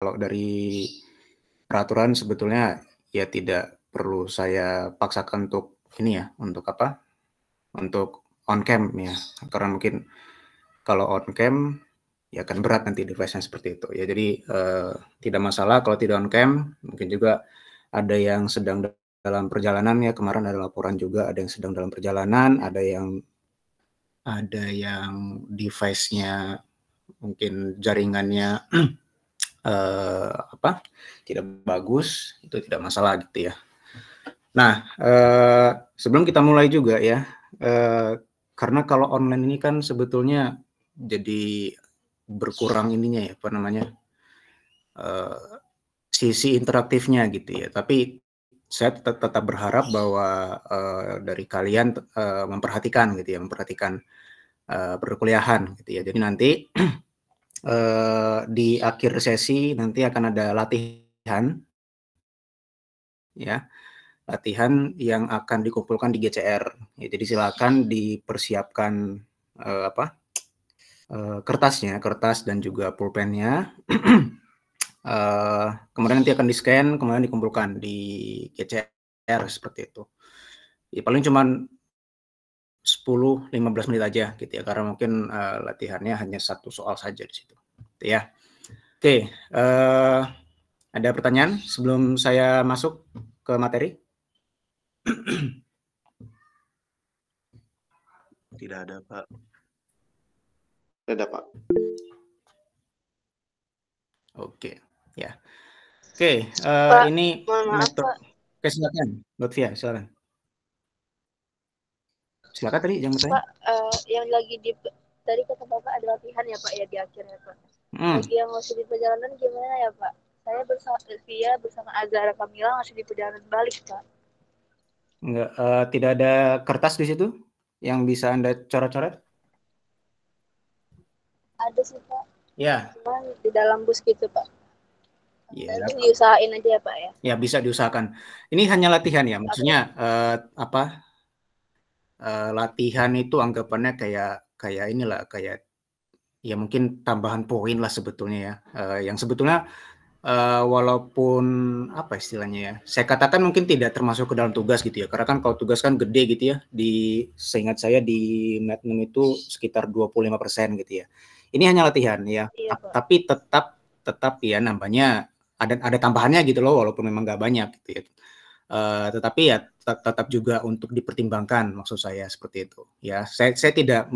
kalau dari peraturan sebetulnya ya tidak perlu saya paksakan untuk ini ya, untuk apa, untuk on cam ya, karena mungkin kalau on cam ya akan berat nanti device-nya seperti itu ya. Jadi tidak masalah kalau tidak on cam. Mungkin juga ada yang sedang dalam perjalanan ya, kemarin ada laporan juga ada yang sedang dalam perjalanan, ada yang device-nya mungkin jaringannya apa, tidak bagus, itu tidak masalah gitu ya. Nah, sebelum kita mulai juga ya, karena kalau online ini kan sebetulnya jadi berkurang ininya ya, apa namanya, sisi interaktifnya gitu ya. Tapi saya tetap berharap bahwa dari kalian memperhatikan gitu ya, memperhatikan perkuliahan gitu ya. Jadi nanti di akhir sesi nanti akan ada latihan ya, latihan yang akan dikumpulkan di GCR. Ya, jadi silakan dipersiapkan kertas dan juga pulpennya. Kemudian nanti akan di-scan, kemudian dikumpulkan di GCR seperti itu. Ya, paling cuman 10-15 menit aja gitu ya, karena mungkin latihannya hanya satu soal saja di situ. Gitu ya. Oke, ada pertanyaan sebelum saya masuk ke materi? Tidak ada, Pak. Tidak ada, Pak. Oke, ya. Oke, ini metode. Oke, silakan, Lutfia, silakan. Silakan tadi yang bertanya. Pak, yang lagi tadi kata Bapak ada latihan ya Pak ya di akhirnya Pak. Bagi yang masih di perjalanan gimana ya Pak? Saya bersama Azhara Kamila masih di perjalanan balik Pak. Enggak, tidak ada kertas di situ yang bisa Anda coret-coret? Ada sih Pak. Ya. Cuman di dalam bus gitu Pak. Ya. Nanti diusahain aja ya Pak ya. Ya, bisa diusahakan. Ini hanya latihan ya, maksudnya latihan itu anggapannya kayak inilah, kayak ya mungkin tambahan poin lah sebetulnya ya. Yang sebetulnya walaupun apa istilahnya ya, saya katakan mungkin tidak termasuk ke dalam tugas gitu ya, karena kan kalau tugas kan gede gitu ya, seingat saya di Magnum itu sekitar 25% gitu ya. Ini hanya latihan ya, iya, tapi tetap ya nambahnya ada tambahannya gitu loh, walaupun memang nggak banyak gitu ya. Tetapi ya tetap juga untuk dipertimbangkan, maksud saya seperti itu ya. Saya tidak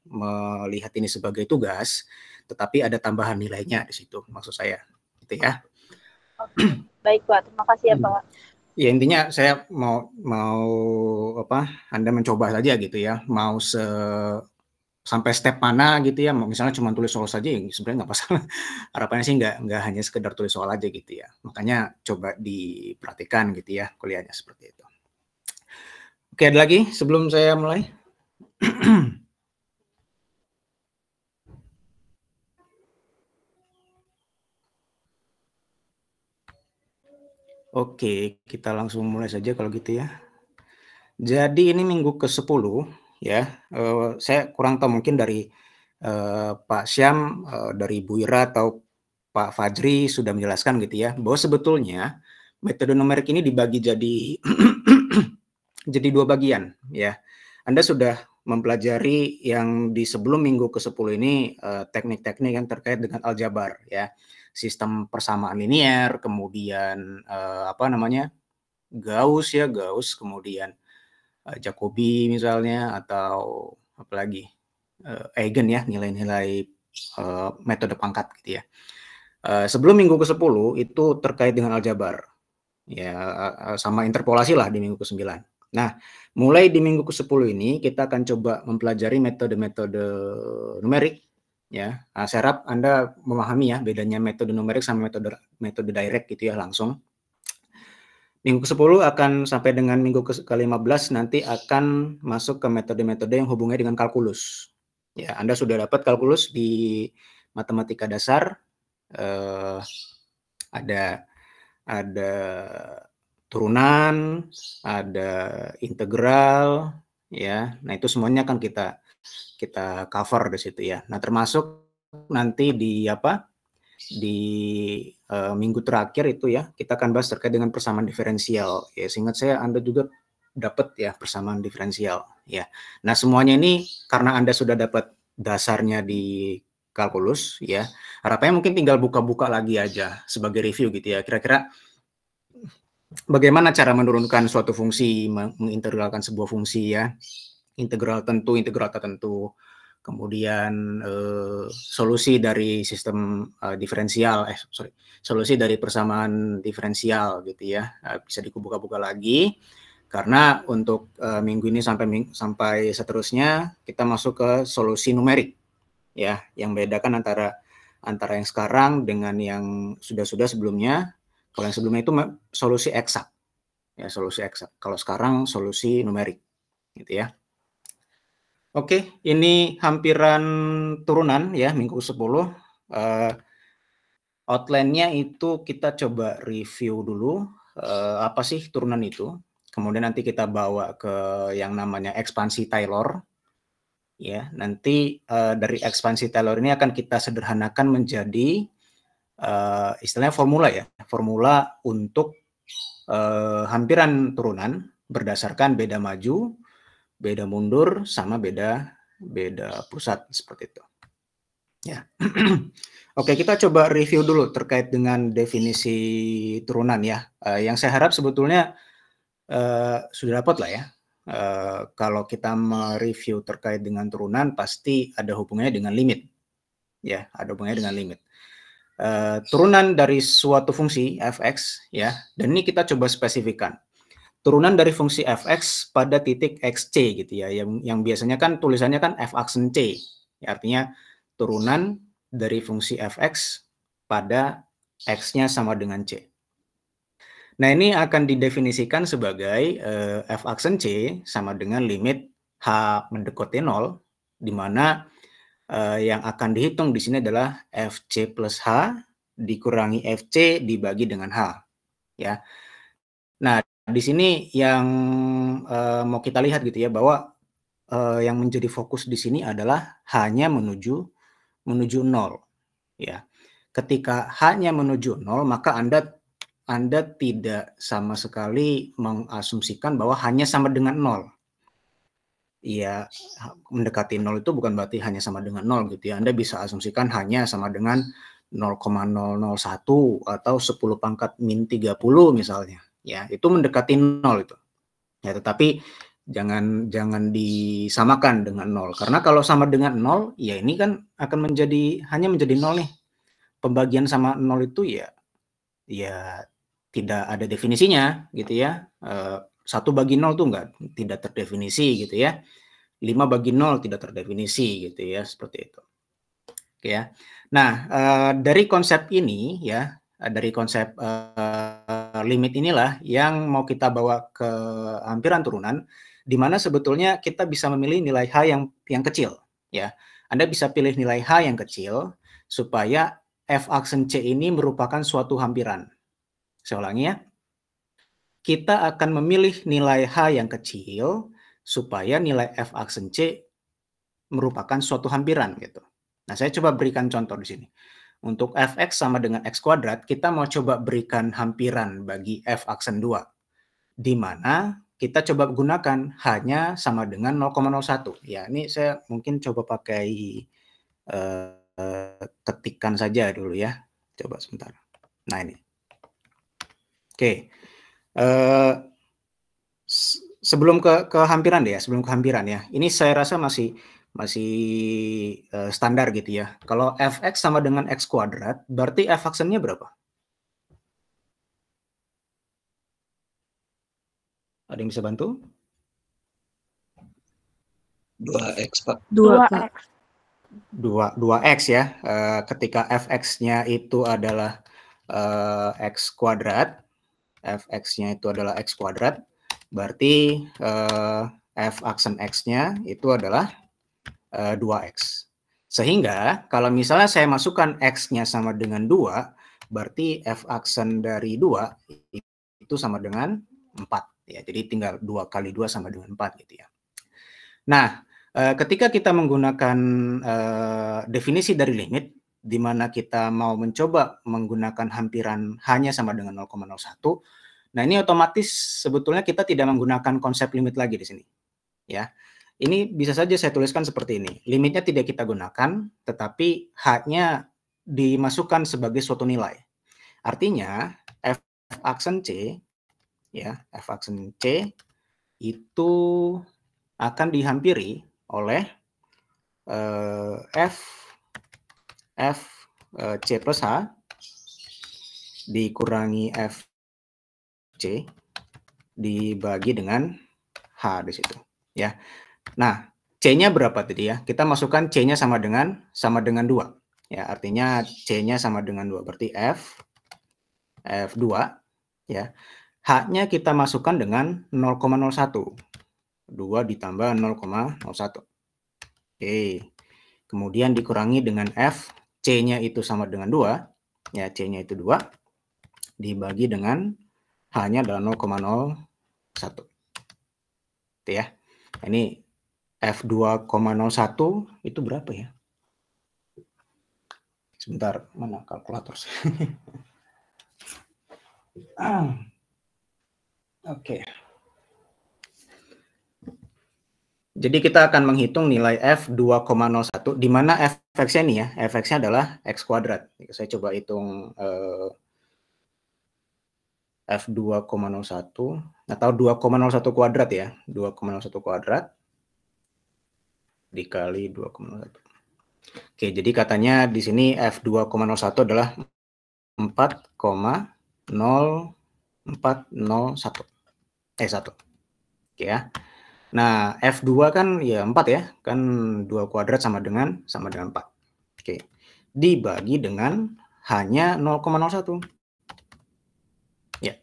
melihat ini sebagai tugas, tetapi ada tambahan nilainya di situ, maksud saya gitu ya. Oke. Baik Pak, terima kasih ya Pak. Ya intinya saya mau Anda mencoba saja gitu ya, mau sampai step mana gitu ya, misalnya cuma tulis soal saja ya sebenarnya nggak masalah. Harapannya sih nggak hanya sekedar tulis soal aja gitu ya, makanya coba diperhatikan gitu ya kuliahnya seperti itu. Oke, ada lagi sebelum saya mulai? Oke, kita langsung mulai saja kalau gitu ya. Jadi ini minggu ke-10 ya, saya kurang tahu mungkin dari Pak Syam, dari Bu Ira atau Pak Fajri sudah menjelaskan gitu ya, bahwa sebetulnya metode numerik ini dibagi jadi jadi 2 bagian ya. Anda sudah mempelajari yang di sebelum minggu ke-10 ini teknik-teknik yang terkait dengan aljabar ya. Sistem persamaan linier, kemudian Gauss, kemudian Jacobi misalnya, atau apalagi Eigen ya, nilai-nilai metode pangkat gitu ya. Sebelum minggu ke-10 itu terkait dengan aljabar ya, sama interpolasi lah di minggu ke-9. Nah, mulai di minggu ke-10 ini kita akan coba mempelajari metode-metode numerik ya. Saya harap Anda memahami ya bedanya metode numerik sama metode direct gitu ya, langsung. Minggu ke-10 akan sampai dengan minggu ke-15 nanti akan masuk ke metode-metode yang hubungannya dengan kalkulus. Ya, Anda sudah dapat kalkulus di matematika dasar, ada turunan, ada integral, ya. Nah itu semuanya akan kita cover di situ ya. Nah termasuk nanti di minggu terakhir itu ya, kita akan bahas terkait dengan persamaan diferensial. Ya, seingat saya Anda juga dapat ya persamaan diferensial ya. Nah, semuanya ini karena Anda sudah dapat dasarnya di kalkulus ya, harapannya mungkin tinggal buka-buka lagi aja sebagai review gitu ya. Kira-kira bagaimana cara menurunkan suatu fungsi, mengintegralkan sebuah fungsi ya, integral tentu, integral tertentu, kemudian solusi dari sistem diferensial, solusi dari persamaan diferensial gitu ya, bisa dibuka-buka lagi. Karena untuk minggu ini sampai seterusnya kita masuk ke solusi numerik ya, yang bedakan antara yang sekarang dengan yang sudah sebelumnya. Kalau yang sebelumnya itu solusi eksak ya, solusi eksak. Kalau sekarang solusi numerik gitu ya. Oke, ini hampiran turunan ya, minggu 10. Outline-nya itu kita coba review dulu apa sih turunan itu. Kemudian nanti kita bawa ke yang namanya ekspansi Taylor. Ya, nanti dari ekspansi Taylor ini akan kita sederhanakan menjadi istilahnya formula ya, formula untuk hampiran turunan berdasarkan beda maju, beda mundur, sama beda pusat seperti itu. Ya, oke, kita coba review dulu terkait dengan definisi turunan ya. Yang saya harap sebetulnya sudah dapat lah ya. Kalau kita mereview terkait dengan turunan, pasti ada hubungannya dengan limit. Ya, ada hubungannya dengan limit. Turunan dari suatu fungsi fx ya, dan ini kita coba spesifikkan. Turunan dari fungsi fx pada titik xc gitu ya, yang biasanya kan tulisannya kan f aksen c, ya, artinya turunan dari fungsi fx pada x-nya sama dengan c. Nah, ini akan didefinisikan sebagai f aksen c sama dengan limit h mendekati 0, di mana yang akan dihitung di sini adalah fc plus h dikurangi fc dibagi dengan h. Ya. Nah, di sini yang mau kita lihat gitu ya, bahwa yang menjadi fokus di sini adalah hanya menuju 0 ya. Ketika hanya menuju 0, maka Anda tidak sama sekali mengasumsikan bahwa hanya sama dengan 0. Ya, mendekati 0 itu bukan berarti hanya sama dengan 0 gitu ya. Anda bisa asumsikan hanya sama dengan 0,001 atau 10 pangkat min 30 misalnya. Ya, itu mendekati 0 itu. Ya, tetapi jangan disamakan dengan 0. Karena kalau sama dengan 0, ya ini kan akan hanya menjadi 0 nih. Pembagian sama 0 itu ya tidak ada definisinya gitu ya. 1 bagi 0 tuh tidak terdefinisi gitu ya. 5 bagi 0 tidak terdefinisi gitu ya, seperti itu. Oke ya. Nah, dari konsep ini ya, dari konsep limit inilah yang mau kita bawa ke hampiran turunan, di mana sebetulnya kita bisa memilih nilai H yang kecil ya. Anda bisa pilih nilai H yang kecil supaya f aksen C ini merupakan suatu hampiran. Saya ulangi ya. Kita akan memilih nilai H yang kecil supaya nilai f aksen C merupakan suatu hampiran gitu. Nah, saya coba berikan contoh di sini. Untuk fx sama dengan x kuadrat, kita mau coba berikan hampiran bagi f aksen 2, di mana kita coba gunakan hanya sama dengan 0,01. Ya, ini saya mungkin coba pakai ketikan saja dulu ya. Coba sebentar. Nah, ini. Oke. Sebelum ke hampiran deh ya, sebelum ke hampiran ya. Ini saya rasa masih standar gitu ya. Kalau fx sama dengan x kuadrat, berarti f aksennya berapa? Ada yang bisa bantu? 2x, Pak. 2x. 2x ya. Ketika fx-nya itu adalah x kuadrat, fx-nya itu adalah x kuadrat, berarti f aksen x-nya itu adalah 2x. Sehingga kalau misalnya saya masukkan x-nya sama dengan 2, berarti f aksen dari 2 itu sama dengan 4. Ya, jadi tinggal 2 kali 2 sama dengan 4 gitu ya. Nah, ketika kita menggunakan definisi dari limit, di mana kita mau mencoba menggunakan hampiran hanya sama dengan 0,01. Nah, ini otomatis sebetulnya kita tidak menggunakan konsep limit lagi di sini. Ya. Ini bisa saja saya tuliskan seperti ini. Limitnya tidak kita gunakan, tetapi H-nya dimasukkan sebagai suatu nilai. Artinya, f aksen C, ya, f aksen C itu akan dihampiri oleh f C plus H dikurangi f C dibagi dengan H di situ, ya. Nah, C-nya berapa tadi ya? Kita masukkan C-nya sama dengan 2. Ya, artinya C-nya sama dengan 2. Berarti F2 ya. H-nya kita masukkan dengan 0,01. 2 ditambah 0,01. Oke. Kemudian dikurangi dengan F, C-nya itu sama dengan 2. Ya, C-nya itu 2 dibagi dengan H-nya adalah 0,01. Itu ya. Ini F2,01 itu berapa ya? Sebentar, mana kalkulator? Oke. Jadi kita akan menghitung nilai F2,01, di mana f(x)-nya ini ya, f(x)-nya adalah x kuadrat. Saya coba hitung F2,01 atau 2,01 kuadrat ya, 2,01 kuadrat dikali 2,01. Oke, jadi katanya di sini F2,01 adalah 4,0401. 1. Oke ya. Nah, F2 kan ya 4 ya, kan 2 kuadrat sama dengan 4. Oke. Dibagi dengan hanya 0,01. Ya.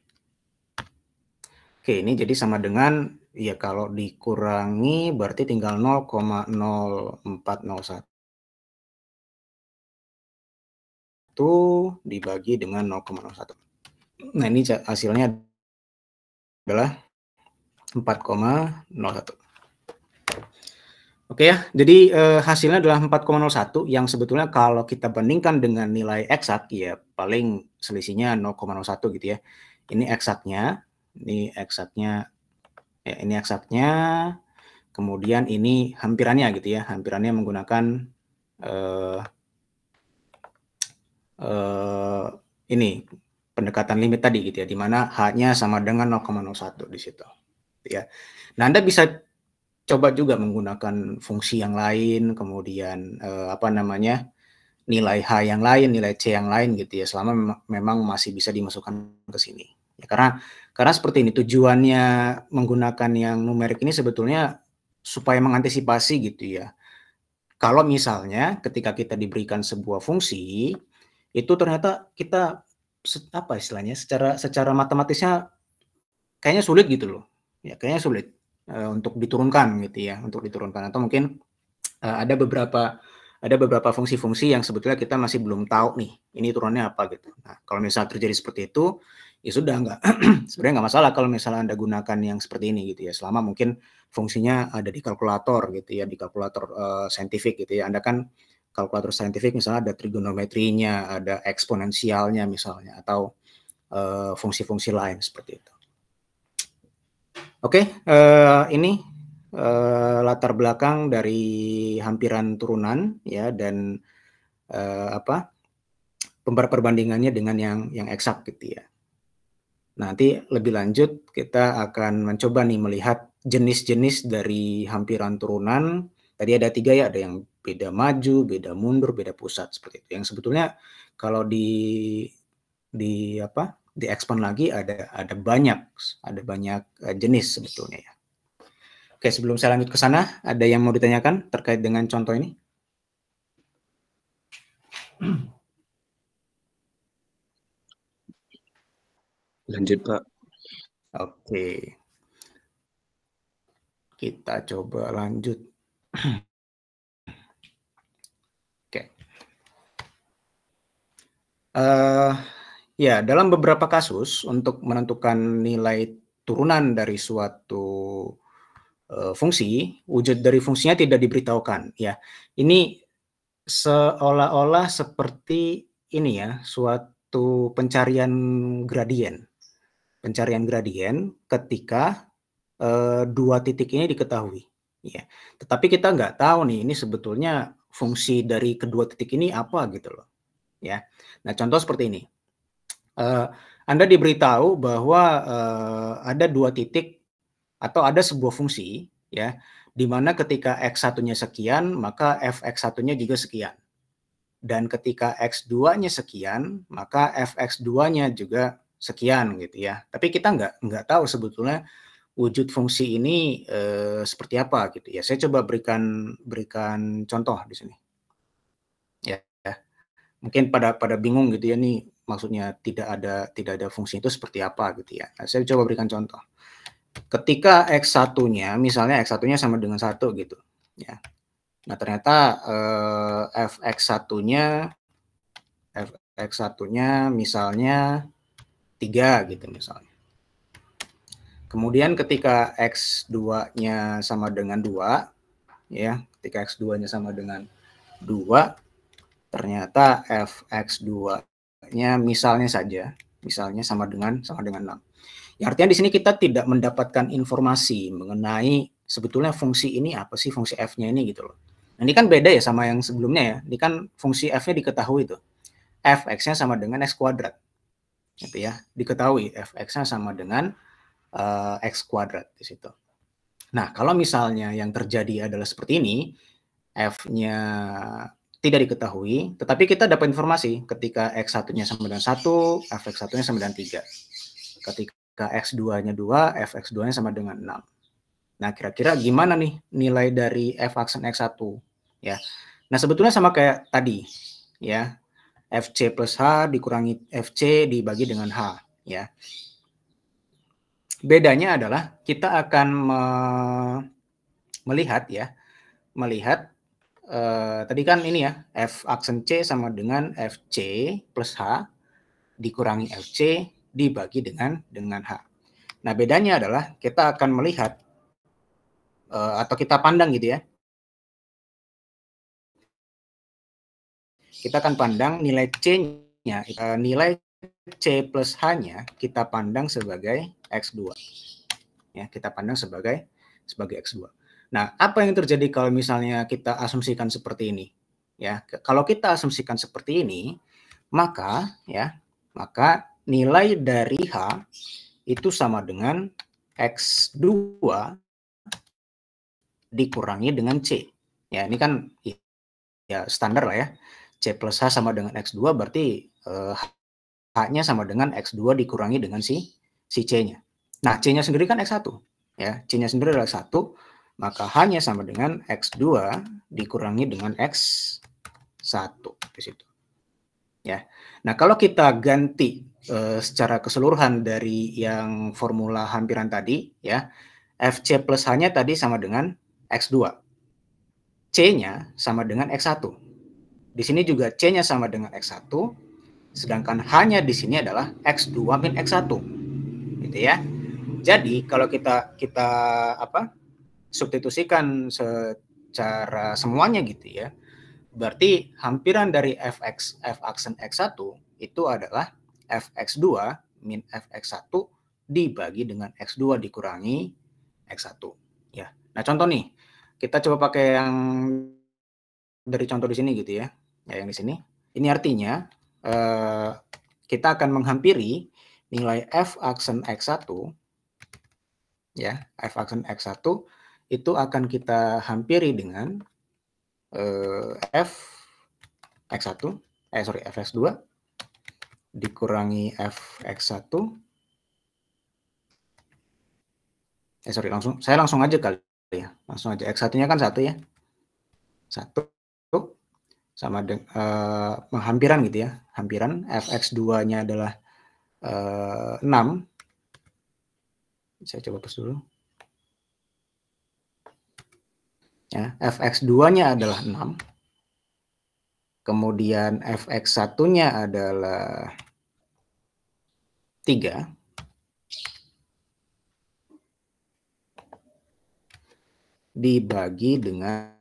Oke, ini jadi sama dengan ya kalau dikurangi berarti tinggal 0,0401 dibagi dengan 0,01. Nah, ini hasilnya adalah 4,01. Oke ya, jadi hasilnya adalah 4,01 yang sebetulnya kalau kita bandingkan dengan nilai eksak ya paling selisihnya 0,01 gitu ya. Ini eksaknya, ya, ini eksaknya, kemudian ini hampirannya gitu ya, hampirannya menggunakan ini pendekatan limit tadi gitu ya, di mana H-nya sama dengan 0,01 di situ. Ya. Nah, Anda bisa coba juga menggunakan fungsi yang lain, kemudian nilai H yang lain, nilai C yang lain gitu ya, selama memang masih bisa dimasukkan ke sini. Ya, karena seperti ini tujuannya menggunakan yang numerik ini sebetulnya supaya mengantisipasi gitu ya. Kalau misalnya ketika kita diberikan sebuah fungsi, itu ternyata kita apa istilahnya secara matematisnya kayaknya sulit gitu loh. Ya, kayaknya sulit untuk diturunkan gitu ya, atau mungkin ada beberapa fungsi-fungsi yang sebetulnya kita masih belum tahu nih, ini turunannya apa gitu. Nah, kalau misalnya terjadi seperti itu, ya sudah sebenarnya nggak masalah kalau misalnya Anda gunakan yang seperti ini gitu ya, selama mungkin fungsinya ada di kalkulator gitu ya, di kalkulator saintifik gitu ya. Anda kan kalkulator saintifik misalnya ada trigonometrinya, ada eksponensialnya misalnya, atau fungsi-fungsi lain seperti itu. Oke, ini latar belakang dari hampiran turunan ya, dan perbandingannya dengan yang eksak gitu ya. Nanti lebih lanjut kita akan mencoba nih melihat jenis-jenis dari hampiran turunan. Tadi ada 3 ya, ada yang beda maju, beda mundur, beda pusat seperti itu. Yang sebetulnya kalau di expand lagi ada banyak jenis sebetulnya ya. Oke, sebelum saya lanjut ke sana, ada yang mau ditanyakan terkait dengan contoh ini? Lanjut, Pak. Oke. Kita coba lanjut. Oke. Ya, dalam beberapa kasus untuk menentukan nilai turunan dari suatu fungsi, wujud dari fungsinya tidak diberitahukan. Ya, ini seolah-olah seperti ini ya, suatu pencarian gradien. Pencarian gradien ketika dua titik ini diketahui. Ya. Tetapi kita nggak tahu nih, ini sebetulnya fungsi dari kedua titik ini apa gitu loh. Ya. Nah, contoh seperti ini. Anda diberitahu bahwa ada dua titik atau ada sebuah fungsi, ya, di mana ketika X1-nya sekian, maka Fx1-nya juga sekian. Dan ketika X2-nya sekian, maka Fx2-nya juga sekian gitu ya. Tapi kita nggak tahu sebetulnya wujud fungsi ini seperti apa gitu ya. Saya coba berikan contoh di sini. Ya, mungkin pada bingung gitu ya, nih maksudnya tidak ada fungsi itu seperti apa gitu ya. Nah, saya coba berikan contoh. Ketika X1-nya, misalnya X1-nya sama dengan 1 gitu ya. Nah, ternyata Fx1-nya misalnya 3 gitu misalnya. Kemudian ketika X2-nya sama dengan 2, ya, ketika X2-nya sama dengan 2, ternyata Fx2-nya misalnya sama dengan 6. Ya, artinya di sini kita tidak mendapatkan informasi mengenai sebetulnya fungsi ini apa sih, fungsi F-nya ini gitu loh. Nah, ini kan beda ya sama yang sebelumnya ya. Ini kan fungsi F-nya diketahui tuh. Fx-nya sama dengan X kuadrat. Gitu ya. Diketahui Fx-nya sama dengan X kuadrat di situ. Nah, kalau misalnya yang terjadi adalah seperti ini, F-nya tidak diketahui, tetapi kita dapat informasi ketika X1-nya sama dengan 1, Fx1-nya sama dengan 3. Ketika X2-nya 2, Fx2-nya sama dengan 6. Nah, kira-kira gimana nih nilai dari F aksen X1? Ya. Nah, sebetulnya sama kayak tadi, ya. Fc plus H dikurangi Fc dibagi dengan H, ya. Bedanya adalah kita akan melihat tadi kan ini ya, F aksen C sama dengan Fc plus H dikurangi Fc dibagi dengan H. Nah, bedanya adalah kita akan melihat atau kita pandang gitu ya. Kita akan pandang nilai C-nya, nilai C plus H-nya kita pandang sebagai X2. Ya, kita pandang sebagai X2. Nah, apa yang terjadi kalau misalnya kita asumsikan seperti ini? Ya, kalau kita asumsikan seperti ini, maka nilai dari H itu sama dengan X2 dikurangi dengan C. Ya, ini kan ya standar lah ya. C plus H sama dengan X2 berarti H-nya sama dengan X2 dikurangi dengan si C-nya. Nah, C-nya sendiri kan X1. Ya, C-nya sendiri adalah 1, maka H-nya sama dengan X2 dikurangi dengan X1 di situ. Ya. Nah, kalau kita ganti secara keseluruhan dari yang formula hampiran tadi, ya, Fc plus H-nya tadi sama dengan X2. C-nya sama dengan X1. Di sini juga C-nya sama dengan X1, sedangkan H-nya di sini adalah X2 min X1. Gitu ya. Jadi, kalau kita substitusikan secara semuanya gitu ya, berarti hampiran dari F aksen X1 itu adalah Fx2 min Fx1 dibagi dengan X2 dikurangi X1. Ya. Nah, contoh nih. Kita coba pakai yang dari contoh di sini gitu ya. Ya, yang di sini. Ini artinya kita akan menghampiri nilai F aksen X1, ya, F aksen X1 itu akan kita hampiri dengan Fx2 dikurangi Fx1. Saya langsung aja kali ya. Langsung aja. X1-nya kan 1 ya. 1 sama dengan hampiran gitu ya. Hampiran Fx2-nya adalah 6. Saya coba hapus dulu. Ya, Fx2-nya adalah 6. Kemudian Fx1-nya adalah 3. Dibagi dengan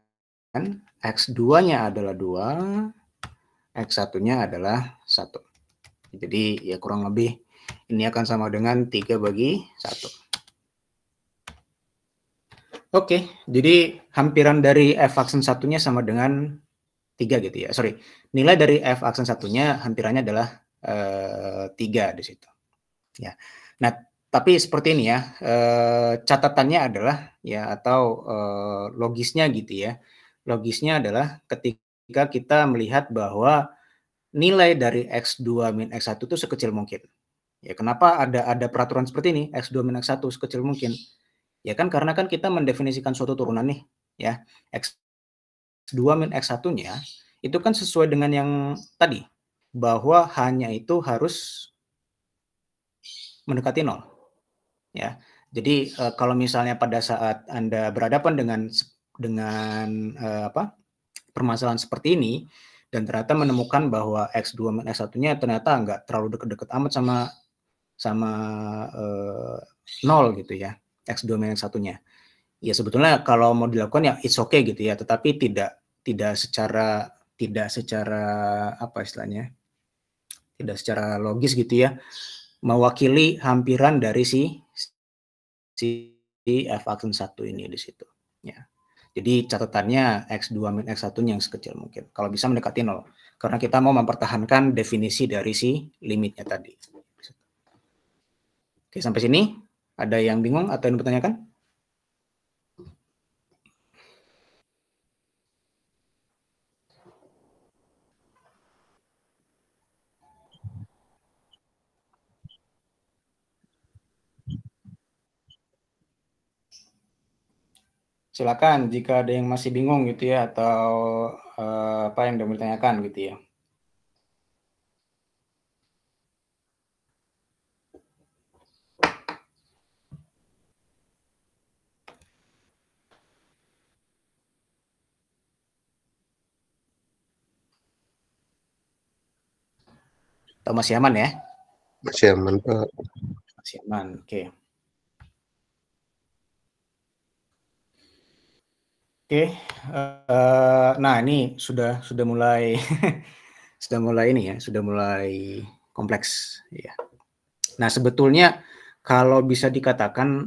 X2-nya adalah 2, X1-nya adalah 1. Jadi ya kurang lebih ini akan sama dengan 3 bagi 1. Oke, jadi hampiran dari F aksen 1-nya sama dengan 3 gitu ya. Sorry, nilai dari F aksen 1-nya hampirannya adalah 3 di situ. Ya. Nah, tapi seperti ini ya, catatannya adalah ya atau logisnya gitu ya. Logisnya adalah ketika kita melihat bahwa nilai dari X2 min X1 itu sekecil mungkin. Ya, kenapa ada peraturan seperti ini, X2 min X1 sekecil mungkin? Ya kan karena kan kita mendefinisikan suatu turunan nih, ya. X2 min X1-nya itu kan sesuai dengan yang tadi, bahwa hanya itu harus mendekati 0. Ya. Jadi kalau misalnya pada saat Anda berhadapan dengan permasalahan seperti ini dan ternyata menemukan bahwa X2 min X1-nya ternyata nggak terlalu dekat-dekat amat sama 0 gitu ya, X2 min X1-nya. Ya sebetulnya kalau mau dilakukan ya it's okay gitu ya, tetapi tidak secara apa istilahnya? Tidak secara logis gitu ya, mewakili hampiran dari si F aksen 1 ini di situ. Ya. Jadi catatannya X2 min X1 yang sekecil mungkin. Kalau bisa mendekati 0. Karena kita mau mempertahankan definisi dari si limitnya tadi. Oke, sampai sini ada yang bingung atau yang bertanyakan? Silakan jika ada yang masih bingung gitu ya atau apa yang mau ditanyakan gitu ya. Atau masih aman ya? Masih aman, Pak. Masih aman, oke. Oke, nah ini sudah mulai sudah mulai ini ya, sudah mulai kompleks ya. Nah sebetulnya kalau bisa dikatakan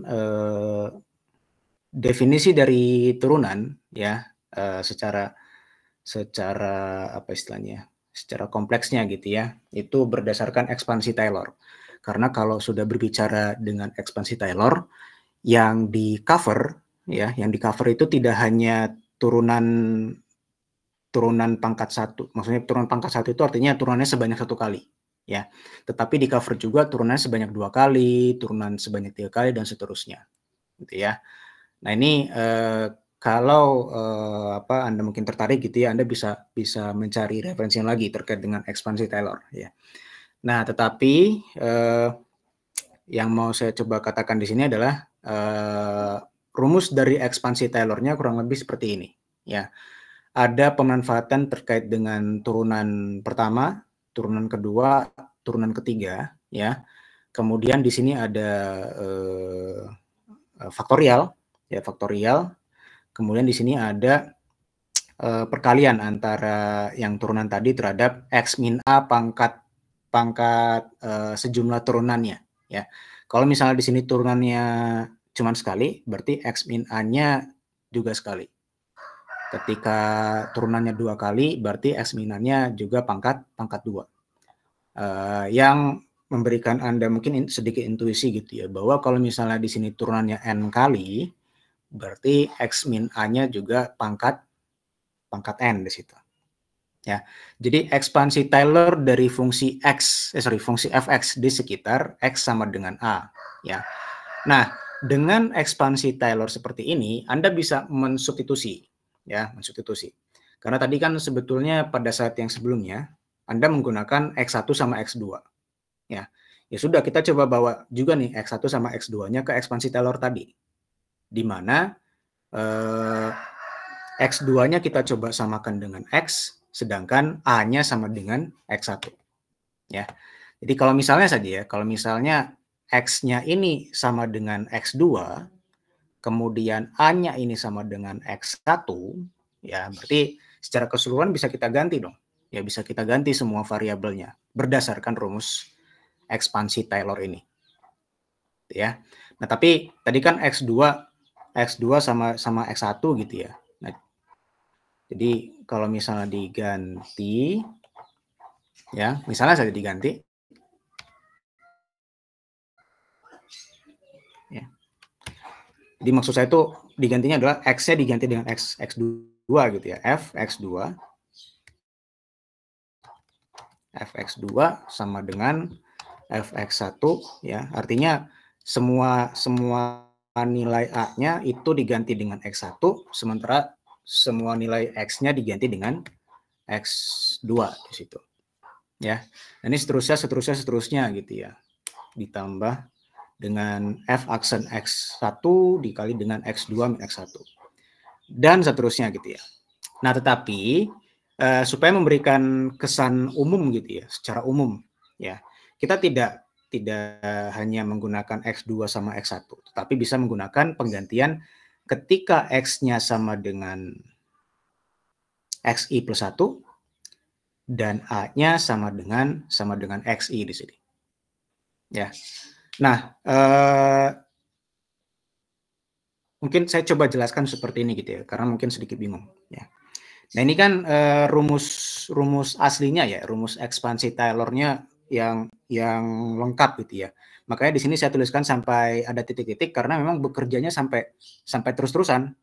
definisi dari turunan ya secara apa istilahnya, secara kompleksnya gitu ya, itu berdasarkan ekspansi Taylor. Karena kalau sudah berbicara dengan ekspansi Taylor, yang di cover ya, yang di cover itu tidak hanya turunan pangkat 1. Maksudnya turunan pangkat 1 itu artinya turunannya sebanyak 1 kali ya. Tetapi di cover juga turunannya sebanyak 2 kali, turunan sebanyak 3 kali dan seterusnya. Gitu ya. Nah, ini kalau Anda mungkin tertarik gitu ya, Anda bisa mencari referensi lagi terkait dengan ekspansi Taylor ya. Nah, tetapi yang mau saya coba katakan di sini adalah rumus dari ekspansi Taylor-nya kurang lebih seperti ini ya. Ada pemanfaatan terkait dengan turunan pertama, turunan kedua, turunan ketiga ya. Kemudian di sini ada faktorial ya, faktorial. Kemudian di sini ada perkalian antara yang turunan tadi terhadap X min A pangkat sejumlah turunannya ya. Kalau misalnya di sini turunannya cuma sekali, berarti X min A-nya juga sekali. Ketika turunannya 2 kali, berarti X min A-nya juga pangkat 2. Yang memberikan Anda mungkin sedikit intuisi gitu ya, bahwa kalau misalnya di sini turunannya N kali, berarti X min A-nya juga pangkat N di situ. Ya. Jadi ekspansi Taylor dari fungsi fungsi fx di sekitar x sama dengan a, ya. Nah, dengan ekspansi Taylor seperti ini, Anda bisa mensubstitusi, ya, mensubstitusi. Karena tadi kan sebetulnya pada saat yang sebelumnya Anda menggunakan x1 sama x2. Ya. Ya sudah, kita coba bawa juga nih x1 sama x2-nya ke ekspansi Taylor tadi. Di mana X2-nya kita coba samakan dengan X, sedangkan A-nya sama dengan X1. Ya. Jadi kalau misalnya saja ya, kalau misalnya X-nya ini sama dengan X2, kemudian A-nya ini sama dengan X1, ya berarti secara keseluruhan bisa kita ganti dong. Ya, bisa kita ganti semua variabelnya berdasarkan rumus ekspansi Taylor ini. Ya. Nah, tapi tadi kan X2 sama X1 gitu ya. Nah, jadi kalau misalnya diganti, ya, misalnya saja diganti, ya. Jadi maksud saya itu digantinya adalah X-nya diganti dengan X2 gitu ya, Fx2 sama dengan Fx1 ya. Artinya semua nilai A-nya itu diganti dengan X1, sementara semua nilai X-nya diganti dengan X2 di situ. Ya. Ini seterusnya gitu ya. Ditambah dengan F aksen X1 dikali dengan X2 min X1. Dan seterusnya gitu ya. Nah, tetapi supaya memberikan kesan umum gitu ya, secara umum ya. Kita tidak hanya menggunakan X2 sama X1, tetapi bisa menggunakan penggantian ketika X-nya sama dengan XI plus 1 dan A-nya sama dengan XI di sini. Ya. Nah, mungkin saya coba jelaskan seperti ini gitu ya, karena mungkin sedikit bingung ya. Nah, ini kan rumus aslinya ya, rumus ekspansi Taylor-nya yang lengkap gitu ya. Makanya di sini saya tuliskan sampai ada titik-titik karena memang bekerjanya sampai terus-terusan.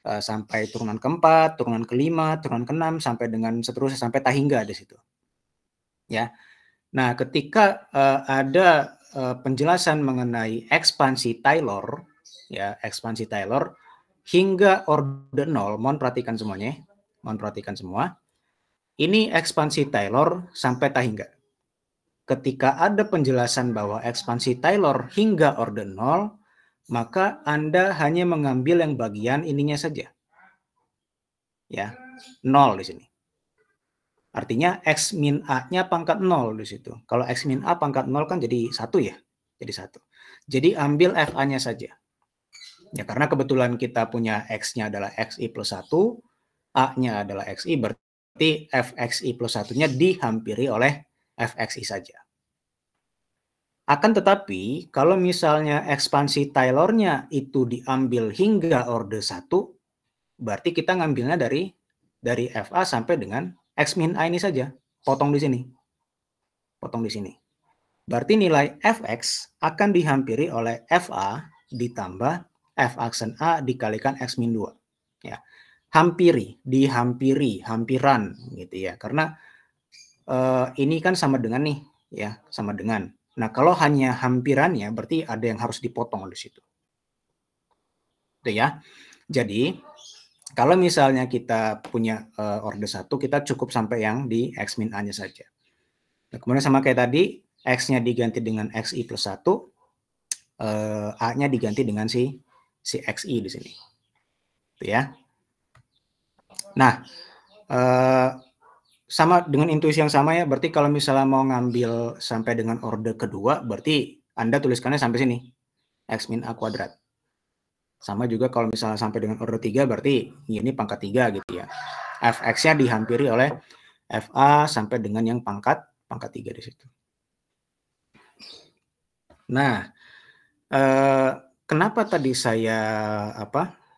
Sampai turunan keempat, turunan kelima, turunan keenam, sampai dengan seterusnya sampai tahingga di situ. Ya. Nah, ketika ada penjelasan mengenai ekspansi Taylor, ya, ekspansi Taylor hingga orde 0, mohon perhatikan semuanya. Mohon perhatikan semua. Ini ekspansi Taylor sampai tahingga. Ketika ada penjelasan bahwa ekspansi Taylor hingga orde 0, maka Anda hanya mengambil yang bagian ininya saja. Ya, 0 di sini. Artinya X min A-nya pangkat 0 di situ. Kalau X min A pangkat 0 kan jadi 1 ya. Jadi 1. Jadi ambil FA-nya saja. Ya, karena kebetulan kita punya X-nya adalah XI plus 1, A-nya adalah XI, berarti Fxi plus 1-nya dihampiri oleh Fxi saja. Akan tetapi, kalau misalnya ekspansi Taylor-nya itu diambil hingga orde 1, berarti kita ngambilnya dari Fa sampai dengan X min A ini saja. Potong di sini. Potong di sini. Berarti nilai Fx akan dihampiri oleh Fa ditambah F aksen A dikalikan X min 2. Ya. Hampiri, dihampiri, hampiran gitu ya. Karena ini kan sama dengan nih, ya, sama dengan. Nah, kalau hanya hampirannya berarti ada yang harus dipotong di situ. Itu ya. Jadi, kalau misalnya kita punya orde 1, kita cukup sampai yang di X min A-nya saja. Nah, kemudian sama kayak tadi, X-nya diganti dengan XI plus 1, A-nya diganti dengan si XI di sini. Itu ya. Nah, sama dengan intuisi yang sama ya, berarti kalau misalnya mau ngambil sampai dengan orde kedua, berarti Anda tuliskannya sampai sini, X min A kuadrat. Sama juga kalau misalnya sampai dengan orde 3, berarti ini pangkat 3 gitu ya. Fx-nya dihampiri oleh Fa sampai dengan yang pangkat 3 di situ. Nah, kenapa tadi saya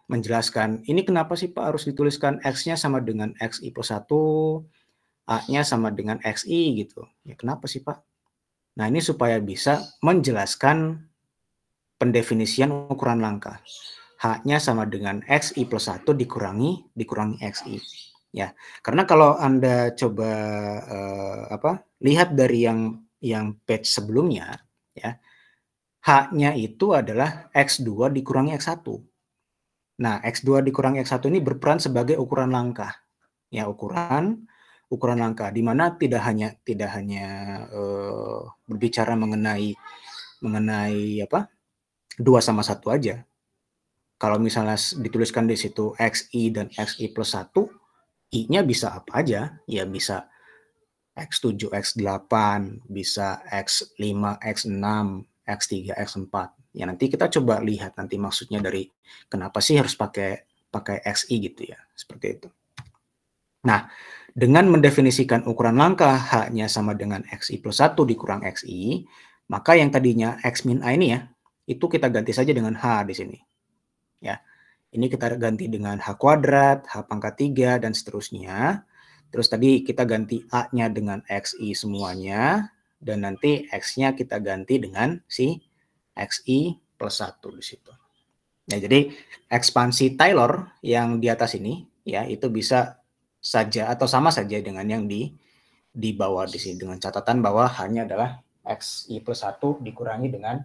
menjelaskan, ini kenapa sih Pak harus dituliskan X-nya sama dengan XI plus 1, A-nya sama dengan XI gitu. Ya kenapa sih Pak? Nah, ini supaya bisa menjelaskan pendefinisian ukuran langkah. H-nya sama dengan XI plus 1 dikurangi XI. Ya, karena kalau Anda coba lihat dari yang page sebelumnya, ya, H-nya itu adalah X2 dikurangi X1. Nah, X2 dikurangi X1 ini berperan sebagai ukuran langkah. Ya, ukuran langkah, di mana tidak hanya berbicara mengenai 2 sama 1 aja. Kalau misalnya dituliskan di situ XI dan XI plus 1, I-nya bisa apa aja? Ya bisa X7, X8, bisa X5, X6, X3, X4. Ya nanti kita coba lihat nanti maksudnya dari kenapa sih harus pakai XI gitu ya. Seperti itu. Nah, dengan mendefinisikan ukuran langkah H-nya sama dengan XI plus 1 dikurang XI, maka yang tadinya X min A ini ya, itu kita ganti saja dengan H di sini. Ya, ini kita ganti dengan H kuadrat, H pangkat 3, dan seterusnya. Terus tadi kita ganti A-nya dengan XI semuanya, dan nanti X-nya kita ganti dengan si XI plus 1 di situ. Nah, jadi ekspansi Taylor yang di atas ini, ya, itu bisa saja atau sama saja dengan yang di bawah di sini, dengan catatan bahwa hanya adalah XI plus 1 dikurangi dengan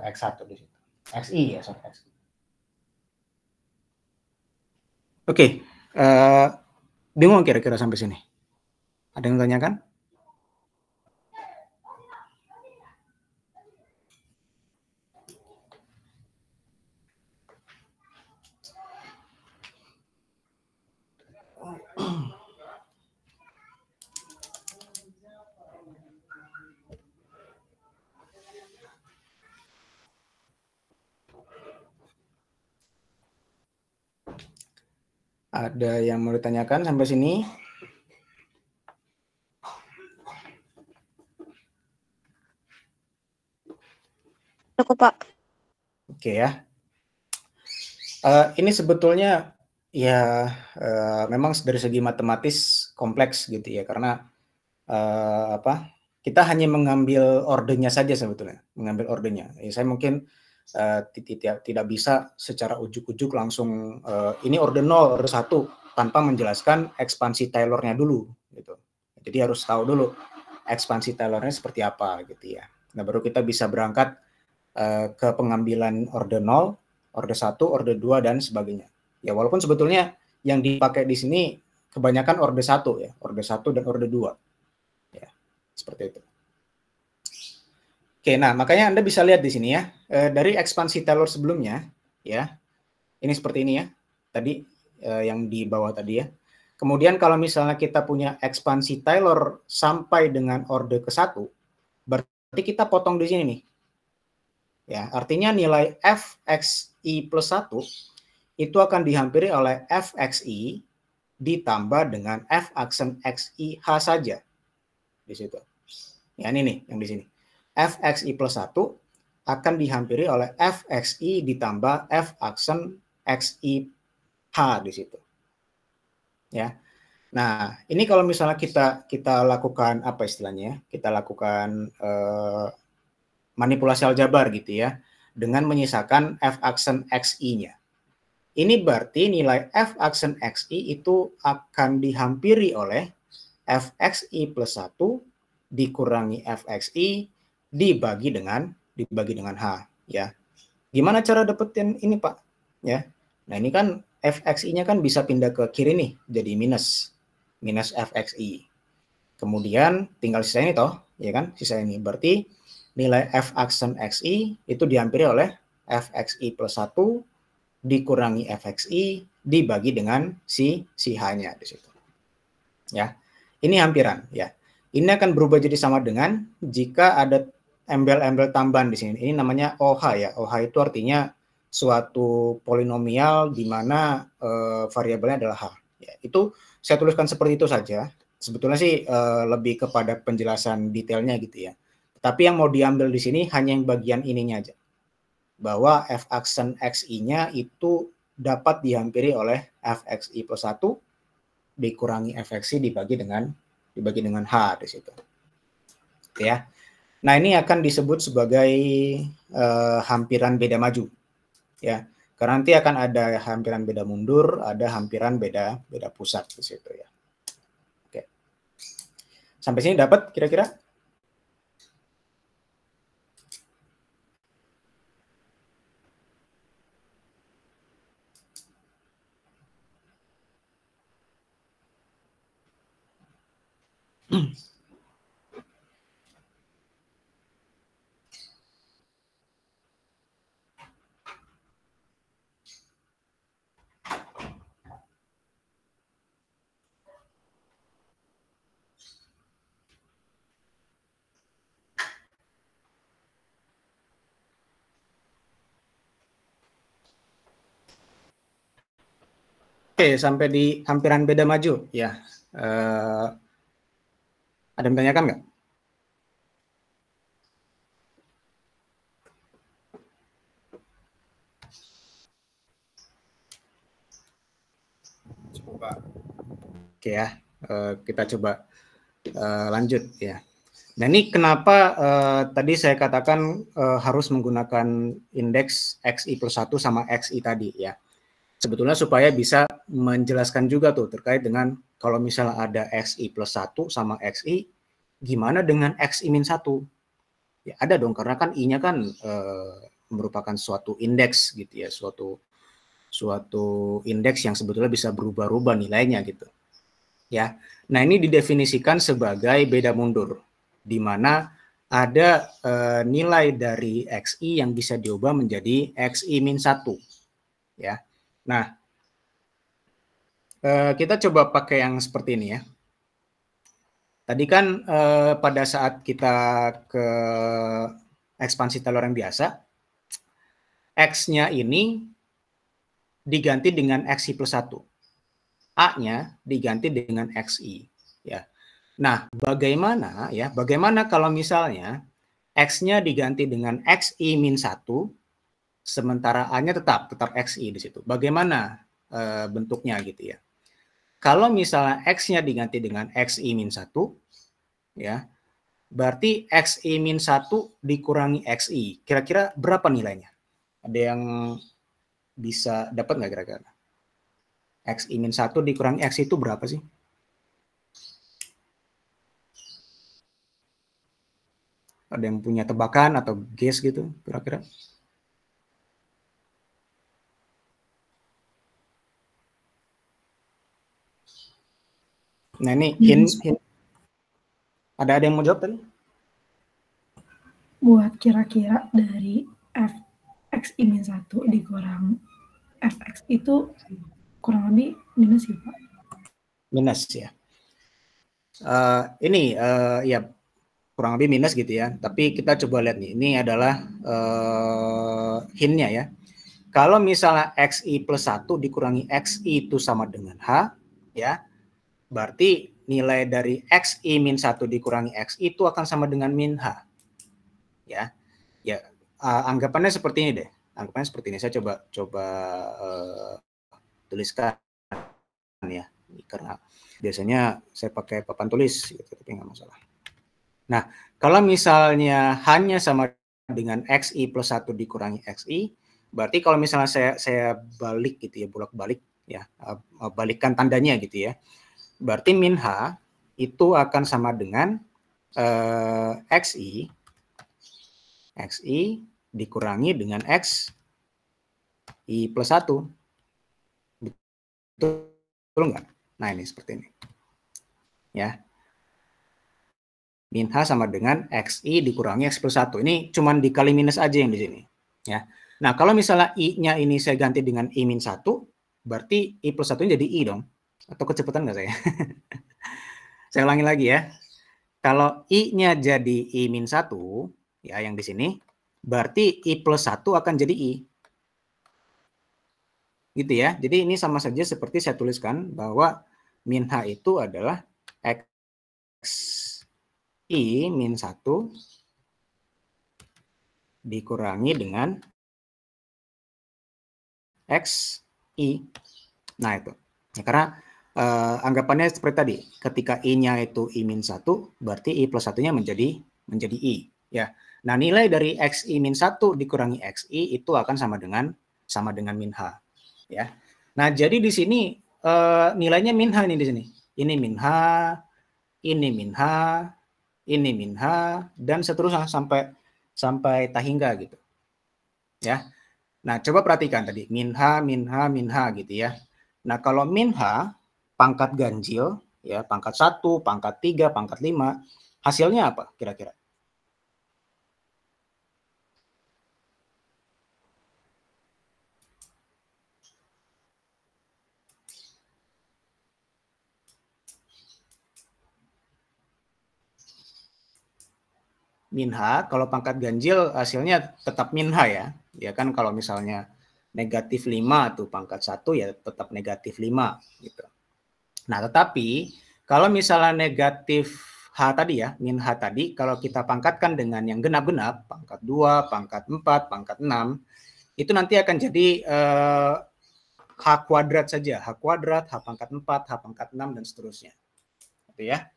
X1 di situ. XI ya, sorry, XI. Oke, bingung kira-kira sampai sini? Ada yang tanyakan? Ada yang mau ditanyakan sampai sini? Cukup, Pak. Oke ya. Ini sebetulnya ya memang dari segi matematis kompleks gitu ya, karena kita hanya mengambil ordernya saja sebetulnya, mengambil ordernya. Ya, saya mungkin tidak bisa secara ujuk-ujuk langsung ini order 0, order 1 tanpa menjelaskan ekspansi Taylor-nya dulu gitu. Jadi harus tahu dulu ekspansi Taylor-nya seperti apa gitu ya. Nah, baru kita bisa berangkat ke pengambilan order 0, order 1, order 2 dan sebagainya. Ya, walaupun sebetulnya yang dipakai di sini kebanyakan order 1 ya, order 1 dan order 2. Ya, seperti itu. Oke, nah makanya Anda bisa lihat di sini ya, dari ekspansi Taylor sebelumnya, ya, ini seperti ini ya, tadi yang di bawah tadi ya. Kemudian kalau misalnya kita punya ekspansi Taylor sampai dengan order ke-1, berarti kita potong di sini nih. Ya, artinya nilai fxi plus 1 itu akan dihampiri oleh fxi ditambah dengan f aksen xi h saja di situ. Ya, ini nih yang di sini. Fxi plus 1 akan dihampiri oleh Fxi ditambah F aksen Xi H di situ. Ya. Nah, ini kalau misalnya kita lakukan apa istilahnya? Kita lakukan manipulasi aljabar gitu ya, dengan menyisakan F aksen Xi-nya. Ini berarti nilai F aksen Xi itu akan dihampiri oleh Fxi plus 1 dikurangi Fxi dibagi dengan H ya. Gimana cara dapetin ini Pak? Ya. Nah, ini kan Fxi-nya kan bisa pindah ke kiri nih jadi minus Fxi. Kemudian tinggal sisa ini toh, ya kan? Sisa ini. Berarti nilai F aksen Xi itu dihampiri oleh Fxi plus 1 dikurangi Fxi dibagi dengan si H-nya di situ. Ya. Ini hampiran ya. Ini akan berubah jadi sama dengan jika ada embel-embel tambahan di sini. Ini namanya OH ya. OH itu artinya suatu polinomial di mana variabelnya adalah H. Ya, itu saya tuliskan seperti itu saja. Sebetulnya sih lebih kepada penjelasan detailnya gitu ya. Tapi yang mau diambil di sini hanya yang bagian ininya aja. Bahwa F aksen Xi-nya itu dapat dihampiri oleh Fxi plus 1 dikurangi Fxi dibagi dengan H di situ. Ya. Nah, ini akan disebut sebagai hampiran beda maju. Ya. Karena nanti akan ada hampiran beda mundur, ada hampiran beda pusat di situ ya. Oke. Sampai sini dapat kira-kira? Oke, Oke, sampai di hampiran beda maju ya. Ada yang tanyakan nggak? Coba. Oke ya, kita coba lanjut ya. Nah ini kenapa tadi saya katakan harus menggunakan indeks XI plus 1 sama XI tadi ya. Sebetulnya supaya bisa menjelaskan juga tuh terkait dengan kalau misalnya ada XI plus 1 sama XI, gimana dengan XI min 1? Ya ada dong, karena kan I-nya kan merupakan suatu indeks gitu ya, suatu indeks yang sebetulnya bisa berubah-ubah nilainya gitu. Ya. Nah, ini didefinisikan sebagai beda mundur, di mana ada nilai dari XI yang bisa diubah menjadi XI min 1. Ya. Nah, kita coba pakai yang seperti ini ya. Tadi kan pada saat kita ke ekspansi Taylor yang biasa, X-nya ini diganti dengan XI plus 1. A-nya diganti dengan XI. Ya. Nah, bagaimana kalau misalnya X-nya diganti dengan XI min 1, sementara A-nya tetap XI di situ. Bagaimana bentuknya gitu ya. Kalau misalnya X-nya diganti dengan XI min 1, ya, berarti XI min 1 dikurangi XI. Kira-kira berapa nilainya? Ada yang bisa dapat nggak kira-kira? XI min 1 dikurangi XI itu berapa sih? Ada yang punya tebakan atau guess gitu kira-kira? Nah ini hint. Ada yang mau jawab tadi? Buat kira-kira dari Fxi min 1 dikurang Fx itu kurang lebih minus ya Pak? Minus ya. Ini ya kurang lebih minus gitu ya. Tapi kita coba lihat nih. Ini adalah hintnya ya. Kalau misalnya XI plus 1 dikurangi XI itu sama dengan H, ya, berarti nilai dari XI min 1 dikurangi XI itu akan sama dengan min H. Ya, anggapannya seperti ini deh. Anggapannya seperti ini. Saya coba tuliskan ya. Karena biasanya saya pakai papan tulis, gitu, tapi nggak masalah. Nah, kalau misalnya hanya sama dengan XI plus 1 dikurangi XI, berarti kalau misalnya saya balik gitu ya, bolak-balik ya, balikkan tandanya gitu ya, berarti min H itu akan sama dengan XI dikurangi dengan XI plus 1. Betul nggak? Nah, ini seperti ini. Ya. Min H sama dengan XI dikurangi X plus 1. Ini cuma dikali minus aja yang di sini. Ya. Nah, kalau misalnya I-nya ini saya ganti dengan I min 1, berarti I plus 1 jadi I dong. Atau kecepatan nggak saya? Saya ulangi lagi ya. Kalau I-nya jadi I min 1, ya yang di sini, berarti I plus 1 akan jadi I. Gitu ya. Jadi ini sama saja seperti saya tuliskan bahwa min H itu adalah XI min 1 dikurangi dengan XI. Nah itu. Ya, karena anggapannya seperti tadi. Ketika I-nya itu I min 1, berarti I plus 1-nya menjadi I. Ya. Nah nilai dari XI min 1 dikurangi XI itu akan sama dengan min H. Ya. Nah, jadi di sini nilainya min H ini di sini. Ini min H, ini min H, ini min H, dan seterusnya sampai tak hingga gitu. Ya. Nah, coba perhatikan tadi min H, min H, min H gitu ya. Nah, kalau min H pangkat ganjil ya, pangkat 1, pangkat 3, pangkat 5, hasilnya apa kira-kira? Min H, kalau pangkat ganjil hasilnya tetap min H ya. Ya kan kalau misalnya negatif 5 tuh pangkat 1 ya tetap negatif 5 gitu. Nah, tetapi kalau misalnya negatif H tadi ya, min H tadi, kalau kita pangkatkan dengan yang genap-genap, pangkat 2, pangkat 4, pangkat 6, itu nanti akan jadi H kuadrat saja, H kuadrat, H pangkat 4, H pangkat 6, dan seterusnya. Gitu ya.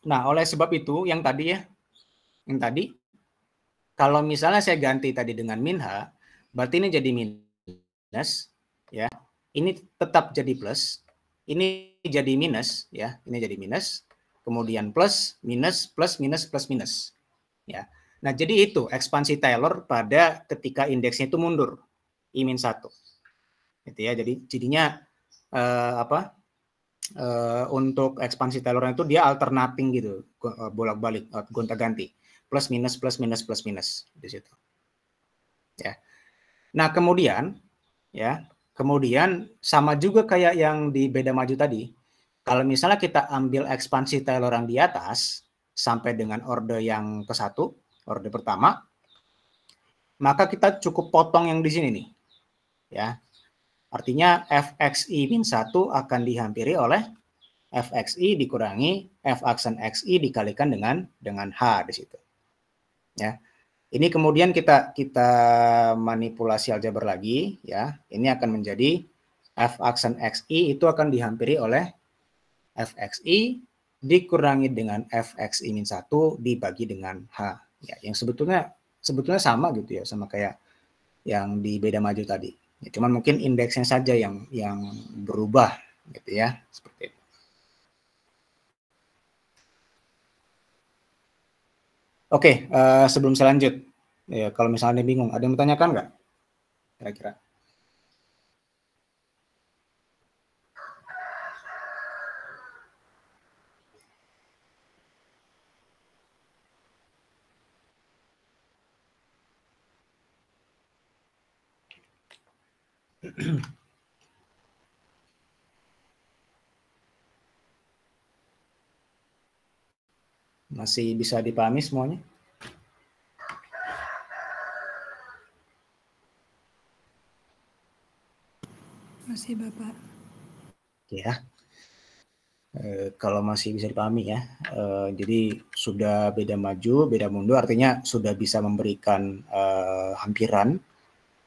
Nah, oleh sebab itu, yang tadi, kalau misalnya saya ganti tadi dengan min H, berarti ini jadi minus, ya. Ini tetap jadi plus, ini jadi minus, ya. Ini jadi minus, kemudian plus, minus, plus, minus, plus, minus. Ya. Nah, jadi itu ekspansi Taylor pada ketika indeksnya itu mundur, I-1. Gitu ya. Jadi jadinya untuk ekspansi Taylor itu dia alternating gitu, bolak-balik, gonta-ganti, plus minus plus minus plus minus di situ. Ya. Nah, kemudian sama juga kayak yang di beda maju tadi. Kalau misalnya kita ambil ekspansi Taylor yang di atas sampai dengan orde yang ke-1, orde pertama, maka kita cukup potong yang di sini nih. Ya. Artinya fxi-1 akan dihampiri oleh fxi dikurangi f aksen xi dikalikan dengan h di situ. Ya. Ini kemudian kita manipulasi aljabar lagi, ya. Ini akan menjadi f aksen xi itu akan dihampiri oleh fxi dikurangi dengan fxi-1 dibagi dengan h. Ya, yang sebetulnya sama gitu ya, sama kayak yang di beda maju tadi. Ya, cuman mungkin indeksnya saja yang berubah gitu ya, seperti itu. Oke, sebelum saya lanjut, ya, kalau misalnya bingung, ada yang bertanyakan nggak? Kira-kira? Masih bisa dipahami semuanya? Masih, Bapak. Ya, kalau masih bisa dipahami ya. Jadi sudah beda maju, beda mundur, artinya sudah bisa memberikan hampiran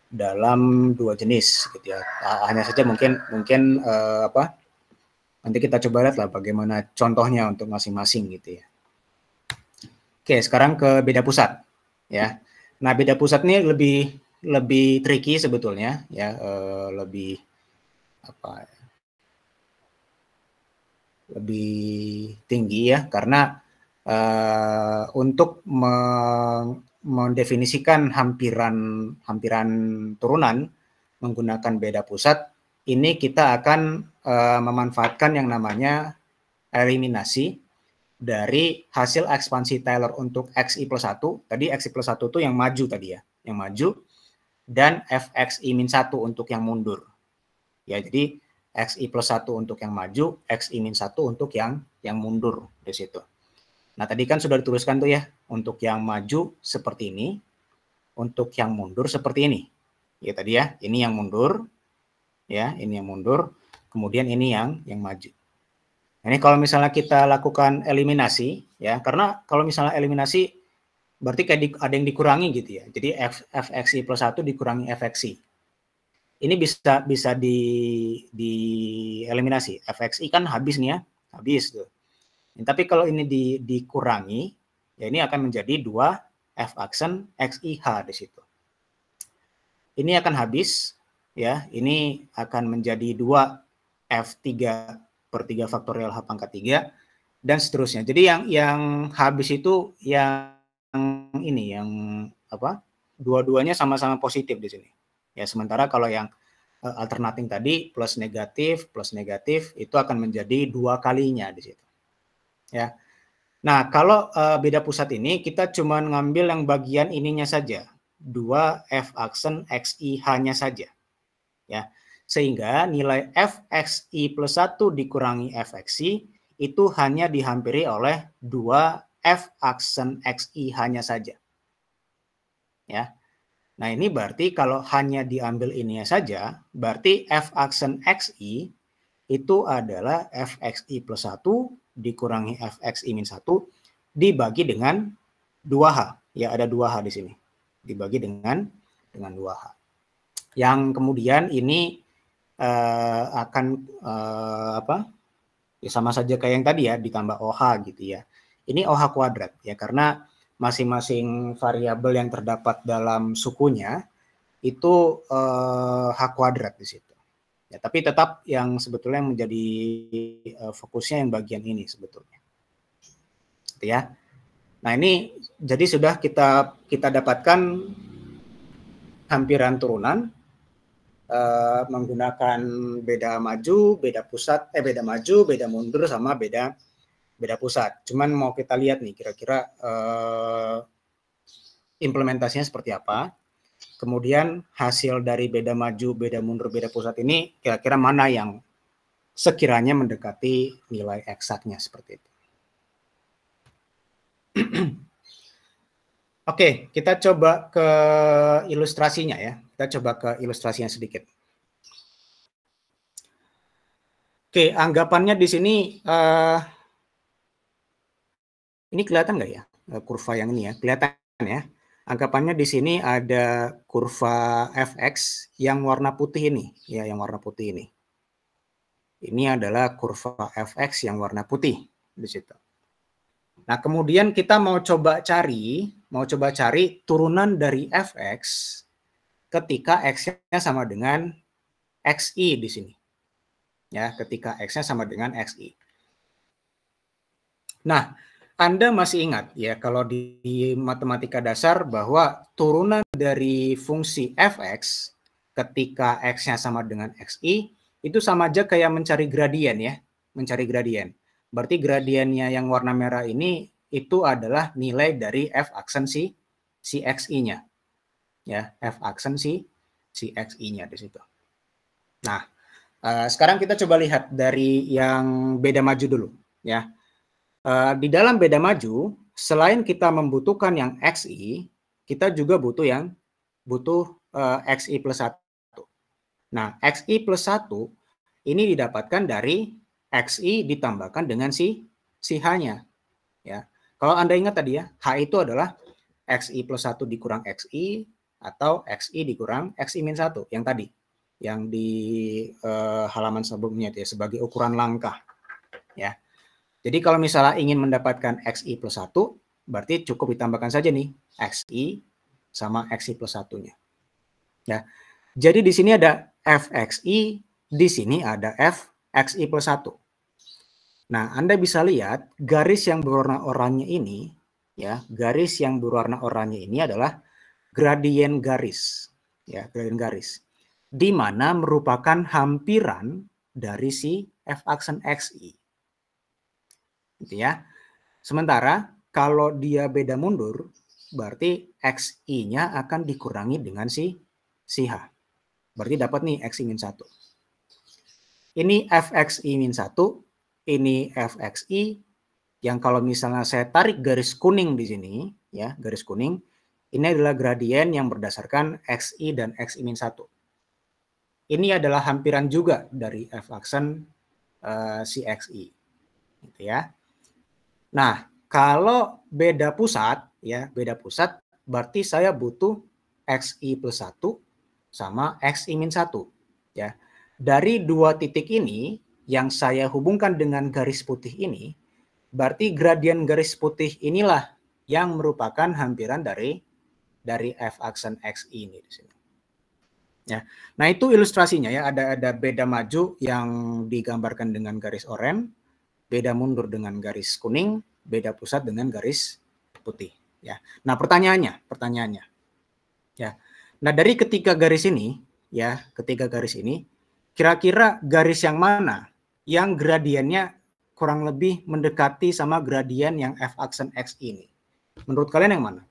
dalam dua jenis, gitu ya. Hanya saja mungkin nanti kita coba lihat lah bagaimana contohnya untuk masing-masing gitu ya. Oke, sekarang ke beda pusat, ya. Nah, beda pusat ini lebih tricky sebetulnya, ya, lebih tinggi ya, karena untuk mendefinisikan hampiran turunan menggunakan beda pusat, ini kita akan memanfaatkan yang namanya eliminasi dari hasil ekspansi Taylor untuk xi plus 1, tadi xi plus 1 itu yang maju tadi ya, yang maju, dan fxi-1 untuk yang mundur. Ya, jadi xi plus 1 untuk yang maju, xi-1 untuk yang mundur di situ. Nah, tadi kan sudah dituliskan tuh ya, untuk yang maju seperti ini, untuk yang mundur seperti ini. Ya tadi ya, ini yang mundur, ya, ini yang mundur, kemudian ini yang maju. Ini kalau misalnya kita lakukan eliminasi, ya, karena kalau misalnya eliminasi berarti kayak ada yang dikurangi gitu ya. Jadi fxi plus 1 dikurangi fxi. Ini bisa di eliminasi. fxi kan habis nih ya, habis tuh. Tapi kalau ini dikurangi, ya ini akan menjadi 2 f aksen xi h di situ. Ini akan habis, ya. Ini akan menjadi 2 f3 per 3 faktorial h pangkat 3 dan seterusnya. Jadi yang habis itu yang ini, yang apa? Dua-duanya sama-sama positif di sini. Ya, sementara kalau yang alternating tadi plus negatif itu akan menjadi 2 kalinya di situ. Ya. Nah, kalau beda pusat ini kita cuma ngambil yang bagian ininya saja, 2 f aksen xi h-nya saja. Ya. Sehingga nilai fxi plus 1 dikurangi fxi itu hanya dihampiri oleh 2 f aksen xi h-nya saja. Ya. Nah, ini berarti kalau hanya diambil ininya saja, berarti f aksen xi itu adalah fxi plus 1 dikurangi fxi min 1 dibagi dengan 2h. Ya, ada 2h di sini. Dibagi dengan 2h. Yang kemudian ini akan ya sama saja kayak yang tadi ya, ditambah OH gitu ya. Ini OH kuadrat ya, karena masing-masing variabel yang terdapat dalam sukunya itu H kuadrat di situ. Ya, tapi tetap yang sebetulnya yang menjadi fokusnya yang bagian ini sebetulnya. Gitu ya. Nah, ini jadi sudah kita dapatkan hampiran turunan menggunakan beda maju, beda pusat, beda maju, beda mundur sama beda pusat. Cuman mau kita lihat nih kira-kira implementasinya seperti apa. Kemudian hasil dari beda maju, beda mundur, beda pusat ini kira-kira mana yang sekiranya mendekati nilai eksaknya seperti itu. Oke, kita coba ke ilustrasinya ya. Kita coba ke ilustrasinya sedikit. Oke, anggapannya di sini ini kelihatan nggak ya kurva yang ini ya? Kelihatan ya. Anggapannya di sini ada kurva fx yang warna putih ini, ya, yang warna putih ini. Ini adalah kurva fx yang warna putih di situ. Nah, kemudian kita mau coba cari turunan dari fx ketika x-nya sama dengan xi di sini. Ya, ketika x-nya sama dengan xi. Nah, Anda masih ingat ya kalau di matematika dasar bahwa turunan dari fungsi fx ketika x-nya sama dengan xi itu sama aja kayak mencari gradien ya, mencari gradien. Berarti gradiennya yang warna merah ini itu adalah nilai dari f aksen si xi-nya. Ya, f aksen si xi-nya di situ. Nah, sekarang kita coba lihat dari yang beda maju dulu ya. Di dalam beda maju, selain kita membutuhkan yang xi, kita juga butuh xi plus 1. Nah, xi plus 1 ini didapatkan dari xi ditambahkan dengan si h-nya. Ya. Kalau Anda ingat tadi ya, h itu adalah xi plus 1 dikurang xi atau xi dikurang xi min 1 yang tadi. Yang di halaman sebelumnya itu ya, sebagai ukuran langkah. Ya. Jadi kalau misalnya ingin mendapatkan xi plus 1, berarti cukup ditambahkan saja nih xi sama xi plus 1-nya. Ya. Jadi di sini ada fxi, di sini ada fxi plus 1. Nah, Anda bisa lihat garis yang berwarna oranye ini, ya, garis yang berwarna oranye ini adalah gradien garis, ya, gradien garis, di mana merupakan hampiran dari si f aksen xi. Gitu ya. Sementara kalau dia beda mundur, berarti xi-nya akan dikurangi dengan si h. Berarti dapat nih xi min 1. Ini fxi min 1, ini fxi, yang kalau misalnya saya tarik garis kuning di sini, ya, garis kuning, ini adalah gradien yang berdasarkan xi dan xi min 1. Ini adalah hampiran juga dari f aksen si xi. Gitu ya. Nah, kalau beda pusat, ya, beda pusat, berarti saya butuh xi plus 1 sama xi min 1. Ya. Dari dua titik ini, yang saya hubungkan dengan garis putih ini, berarti gradien garis putih inilah yang merupakan hampiran dari f aksen xi ini di sini. Ya. Nah, itu ilustrasinya ya, ada beda maju yang digambarkan dengan garis oranye, beda mundur dengan garis kuning, beda pusat dengan garis putih. Ya. Nah, pertanyaannya, ya. Nah, dari ketiga garis ini, ya, kira-kira garis yang mana yang gradiennya kurang lebih mendekati sama gradien yang f aksen x ini? Menurut kalian yang mana?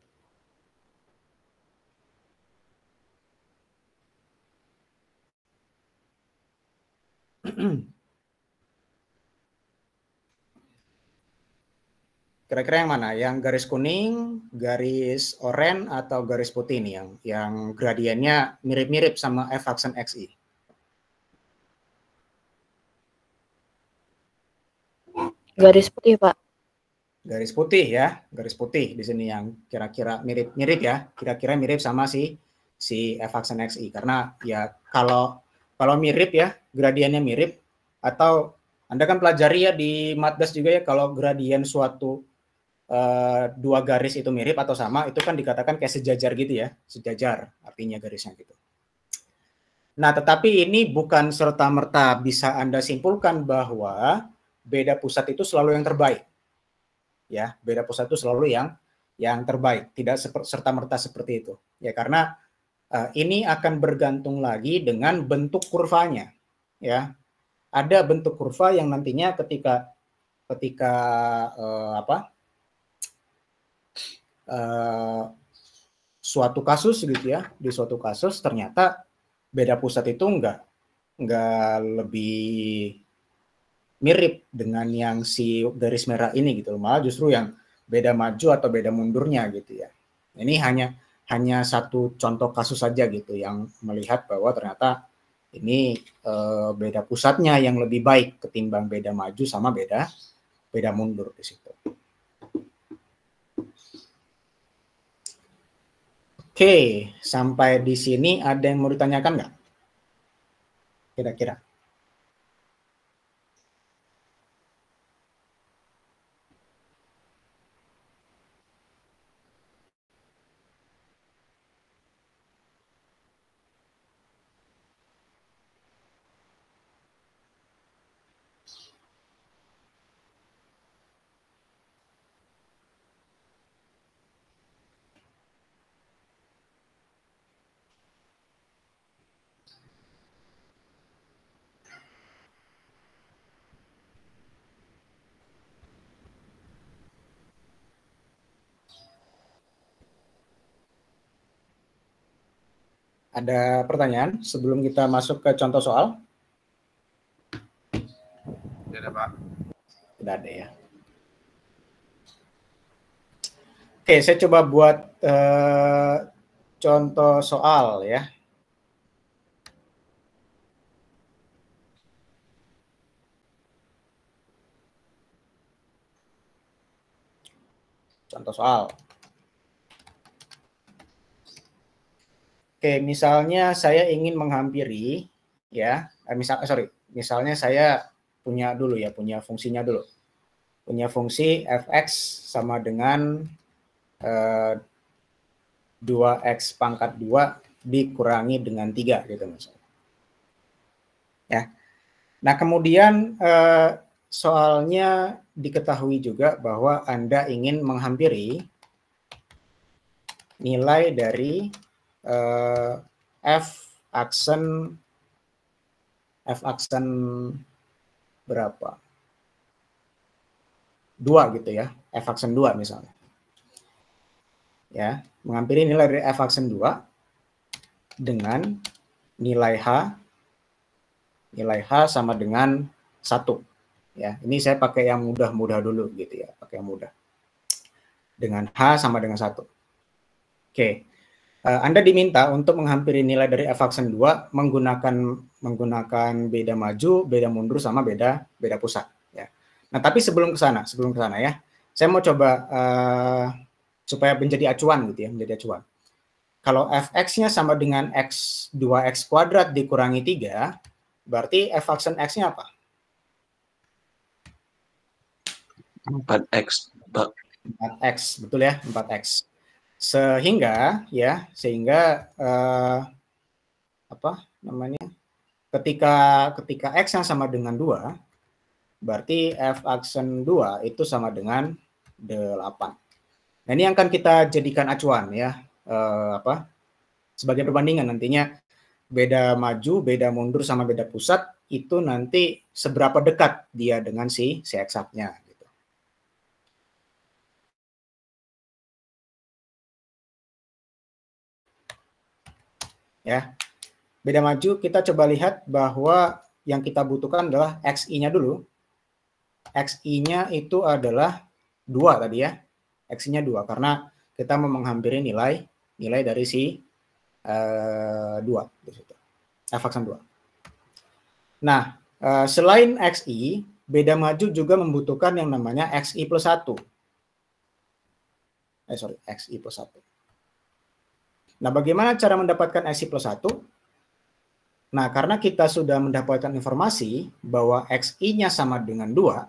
Kira-kira yang mana? Yang garis kuning, garis oranye, atau garis putih nih yang gradiennya mirip-mirip sama f aksen XI? Garis putih, Pak. Garis putih ya, garis putih di sini yang kira-kira mirip-mirip ya, kira-kira mirip sama si f aksen XI. Karena ya kalau mirip ya, gradiennya mirip, atau Anda kan pelajari ya di Matdas juga ya, kalau gradien suatu dua garis itu mirip atau sama, itu kan dikatakan kayak sejajar gitu ya, sejajar artinya garisnya gitu. Nah, tetapi ini bukan serta-merta bisa Anda simpulkan bahwa beda pusat itu selalu yang terbaik. Ya, beda pusat itu selalu yang terbaik, tidak serta-merta seperti itu. Ya, karena ini akan bergantung lagi dengan bentuk kurvanya. Ya, ada bentuk kurva yang nantinya ketika suatu kasus gitu ya, di suatu kasus ternyata beda pusat itu enggak lebih mirip dengan yang si garis merah ini gitu, malah justru yang beda maju atau beda mundurnya gitu ya. Ini hanya satu contoh kasus saja gitu yang melihat bahwa ternyata ini beda pusatnya yang lebih baik ketimbang beda maju sama beda mundur di situ. Oke, sampai di sini ada yang mau ditanyakan nggak? Kira-kira. Ada pertanyaan sebelum kita masuk ke contoh soal? Tidak ada, Pak. Tidak ada ya. Oke, saya coba buat contoh soal ya. Contoh soal. Oke, misalnya saya ingin menghampiri ya, misalnya saya punya fungsinya dulu. Punya fungsi fx sama dengan 2x pangkat 2 dikurangi dengan 3 gitu misalnya. Ya. Nah, kemudian soalnya diketahui juga bahwa Anda ingin menghampiri nilai dari f aksen berapa? 2 gitu ya, f aksen 2 misalnya. Ya, menghampiri nilai dari f aksen 2 dengan nilai h sama dengan 1. Ya, ini saya pakai yang mudah-mudah dulu gitu ya, pakai yang mudah. Dengan h sama dengan 1. Oke. Anda diminta untuk menghampiri nilai dari f aksen 2 menggunakan beda maju, beda mundur sama beda pusat ya. Nah, tapi sebelum ke sana ya, saya mau coba supaya menjadi acuan gitu ya, menjadi acuan. Kalau fx-nya sama dengan x 2x kuadrat dikurangi 3, berarti f aksen x-nya apa? 4x, Pak. 4x, betul ya, 4x. Sehingga ketika x yang sama dengan 2, berarti f aksen 2 itu sama dengan 8. Nah, ini akan kita jadikan acuan ya, sebagai perbandingan nantinya beda maju, beda mundur sama beda pusat itu nanti seberapa dekat dia dengan si eksaknya. Ya, beda maju kita coba lihat bahwa yang kita butuhkan adalah xi-nya dulu. Xi-nya itu adalah 2 tadi ya. X-nya 2 karena kita mau menghampiri nilai dari si 2 di situ. F aksen 2. Nah, selain XI, beda maju juga membutuhkan yang namanya XI plus 1. XI plus 1. Nah, bagaimana cara mendapatkan XI plus 1? Nah, karena kita sudah mendapatkan informasi bahwa XI-nya sama dengan 2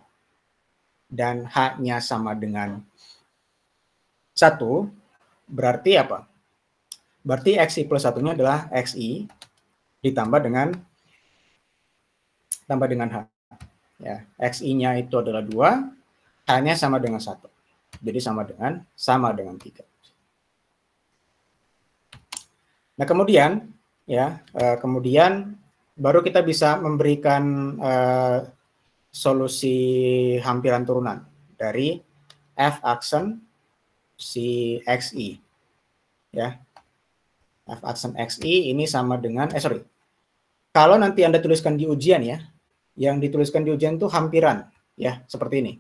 dan H-nya sama dengan 1, berarti apa? Berarti XI plus 1-nya adalah XI ditambah dengan H. Ya, XI-nya itu adalah 2, H-nya sama dengan 1. Jadi sama dengan 3. Nah, kemudian baru kita bisa memberikan solusi hampiran turunan dari F aksen si XI. Ya. F aksen XI ini sama dengan kalau nanti Anda tuliskan di ujian ya, yang dituliskan di ujian itu hampiran ya, seperti ini.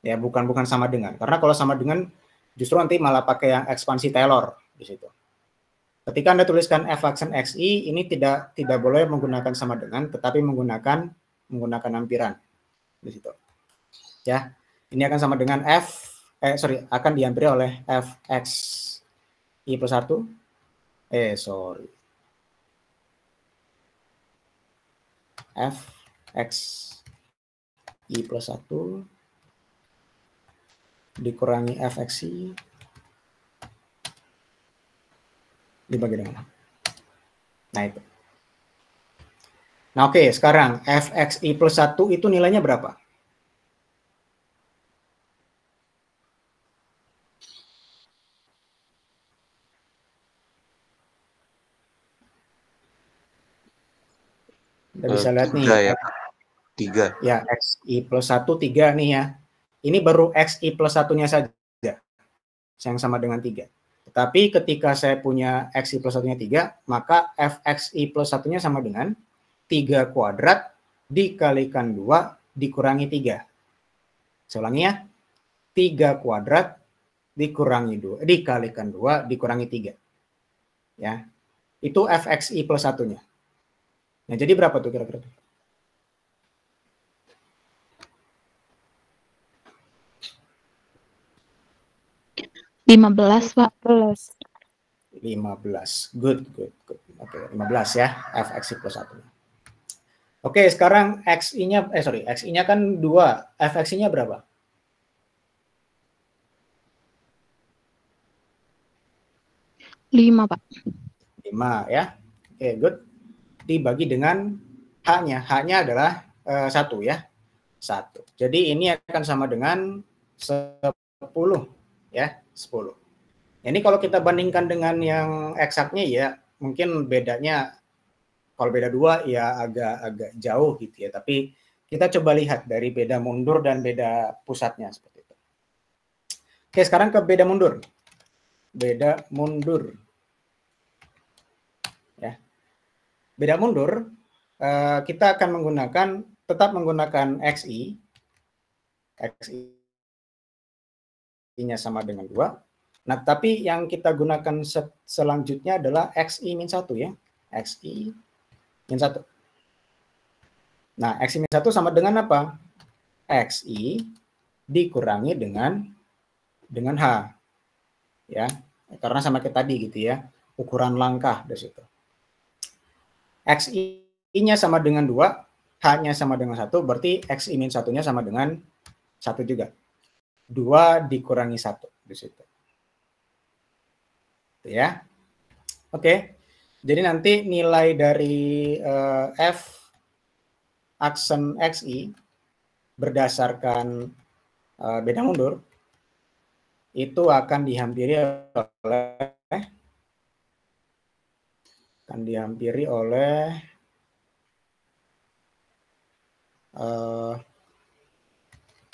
Ya, bukan sama dengan. Karena kalau sama dengan justru nanti malah pakai yang ekspansi Taylor di situ. Ketika Anda tuliskan F aksen XI ini tidak boleh menggunakan sama dengan, tetapi menggunakan hampiran di situ. Ya. Ini akan sama dengan akan dihampiri oleh Fx I plus 1. Fx I plus 1 dikurangi Fxi dibagi dengan. Nah, itu. Nah, oke, sekarang Fxi plus 1 itu nilainya berapa? Kita bisa lihat nih. 3 ya, 3. Ya, Xi plus 1, 3 nih ya. Ini baru Xi plus 1-nya saja, yang sama dengan 3. Tetapi ketika saya punya Xi plus 1-nya 3, maka Fxi plus 1-nya sama dengan 3 kuadrat dikalikan 2 dikurangi 3. Saya ulangi ya. 3 kuadrat dikurangi 2, dikalikan 2 dikurangi 3. Ya. Itu Fxi plus 1-nya. Nah, jadi berapa tuh kira-kira? 15, Pak. 15. Good. Oke, 15 ya, Fxi plus 1. Oke, sekarang Xi-nya kan 2. Fxi-nya berapa? 5, Pak. 5 ya. Oke, good. Dibagi dengan H-nya. H-nya adalah 1 ya. 1. Jadi ini akan sama dengan 10 ya, 10. Ini kalau kita bandingkan dengan yang eksaknya ya, mungkin bedanya kalau beda 2 ya agak jauh gitu ya. Tapi kita coba lihat dari beda mundur dan beda pusatnya seperti itu. Oke, sekarang ke beda mundur. Beda mundur. Ya. Beda mundur kita akan tetap menggunakan Xi. Xi-nya sama dengan 2. Nah, tapi yang kita gunakan selanjutnya adalah Xi min 1 ya. Xi min 1. Nah, Xi min 1 sama dengan apa? Xi dikurangi dengan H. Ya. Karena sama kayak tadi gitu ya. Ukuran langkah dari situ. Xi-nya sama dengan 2, H-nya sama dengan 1, berarti Xi min 1-nya sama dengan 1 juga. 2 dikurangi 1 di situ. Ya. Oke. Jadi nanti nilai dari F aksen Xi berdasarkan beda mundur itu akan dihampiri oleh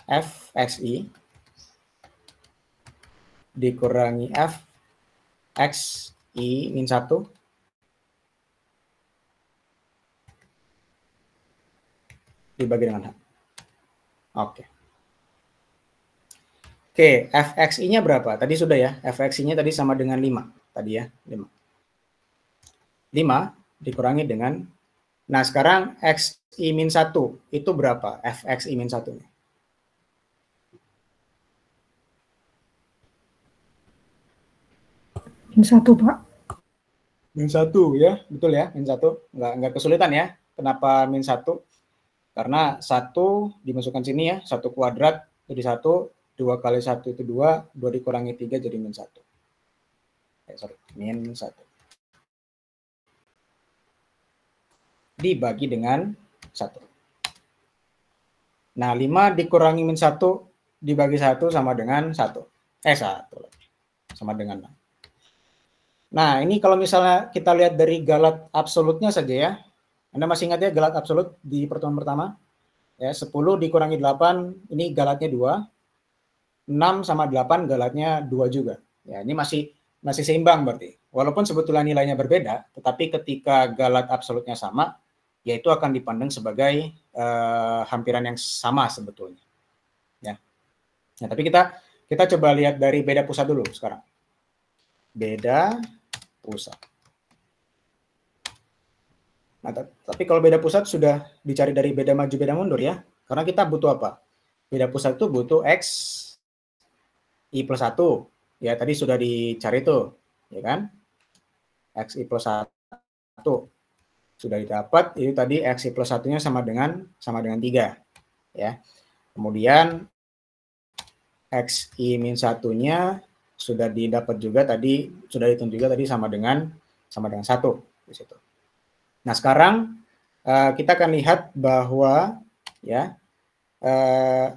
Fxi dikurangi Fxi min 1 dibagi dengan H. Oke. Oke, fxi-nya berapa? Tadi sudah ya, fxi-nya tadi sama dengan 5. Tadi ya, 5. 5 dikurangi dengan, nah sekarang xi min 1 itu berapa? Fxi min 1-nya. Min 1, Pak. Min 1 ya, betul ya, min 1. Nggak kesulitan ya. Kenapa min 1? Karena 1 dimasukkan sini ya, 1 kuadrat jadi 1, 2 kali 1 itu 2, 2 dikurangi 3 jadi min 1. Min 1. Dibagi dengan 1. Nah, 5 dikurangi min 1 dibagi 1 sama dengan 1. 1 sama dengan 6. Nah, ini kalau misalnya kita lihat dari galat absolutnya saja ya. Anda masih ingat ya galat absolut di pertemuan pertama? Ya, 10 dikurangi 8, ini galatnya 2. 6 sama 8 galatnya 2 juga. Ya, ini masih seimbang berarti. Walaupun sebetulnya nilainya berbeda, tetapi ketika galat absolutnya sama, yaitu akan dipandang sebagai hampiran yang sama sebetulnya. Ya. Nah, tapi kita coba lihat dari beda pusat dulu sekarang. Beda pusat. Nah, tapi kalau beda pusat sudah dicari dari beda maju, beda mundur ya. Karena kita butuh apa? Beda pusat itu butuh X I plus 1. Ya, tadi sudah dicari tuh. Ya kan? X I plus 1. Sudah didapat, itu tadi X I plus 1-nya sama dengan 3. Ya. Kemudian X I min 1-nya sudah didapat juga tadi, sudah dihitung juga tadi sama dengan 1 di situ. Nah, sekarang kita akan lihat bahwa ya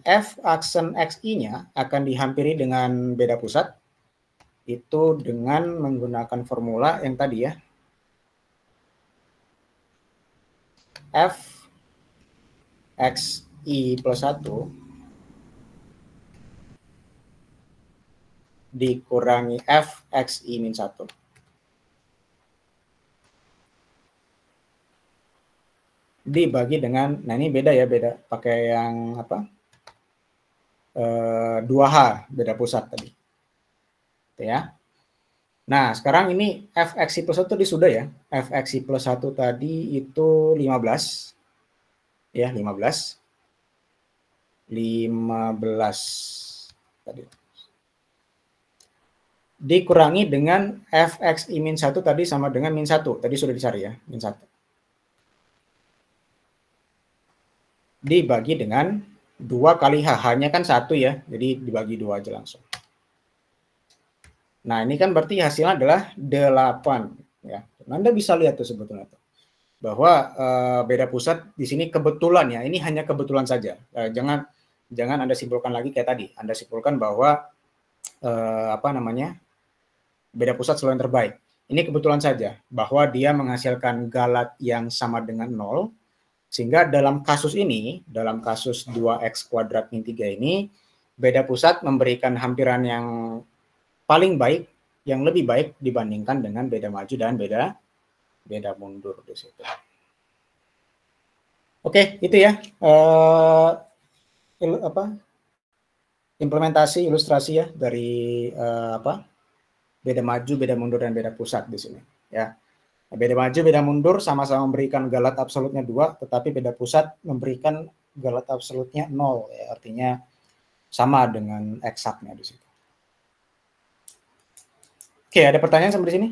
f aksen xi-nya akan dihampiri dengan beda pusat itu dengan menggunakan formula yang tadi ya. F xi plus 1 dikurangi f xi min 1 dibagi dengan, nah ini beda ya, beda pakai yang apa, 2H beda pusat tadi ya. Nah sekarang ini fxi plus 1 tadi sudah ya, fxi plus 1 tadi itu 15 ya, 15 tadi dikurangi dengan fxi min 1 tadi sama dengan min 1, tadi sudah dicari ya, min 1 dibagi dengan 2 kali H, H-nya kan 1 ya, jadi dibagi 2 aja langsung. Nah, ini kan berarti hasilnya adalah 8 ya. Anda bisa lihat tuh sebetulnya tuh, bahwa beda pusat di sini kebetulan ya, ini hanya kebetulan saja. Jangan Anda simpulkan lagi kayak tadi. Anda simpulkan bahwa beda pusat selalu yang terbaik. Ini kebetulan saja bahwa dia menghasilkan galat yang sama dengan 0. Sehingga dalam kasus ini, dalam kasus 2x kuadrat min 3 ini, beda pusat memberikan hampiran yang paling baik, yang lebih baik dibandingkan dengan beda maju dan beda mundur di situ. Oke, itu ya. Implementasi ilustrasi ya dari beda maju, beda mundur dan beda pusat di sini ya. Beda maju, beda mundur sama-sama memberikan galat absolutnya 2, tetapi beda pusat memberikan galat absolutnya 0 ya, artinya sama dengan eksaknya di situ. Oke, ada pertanyaan sampai di sini?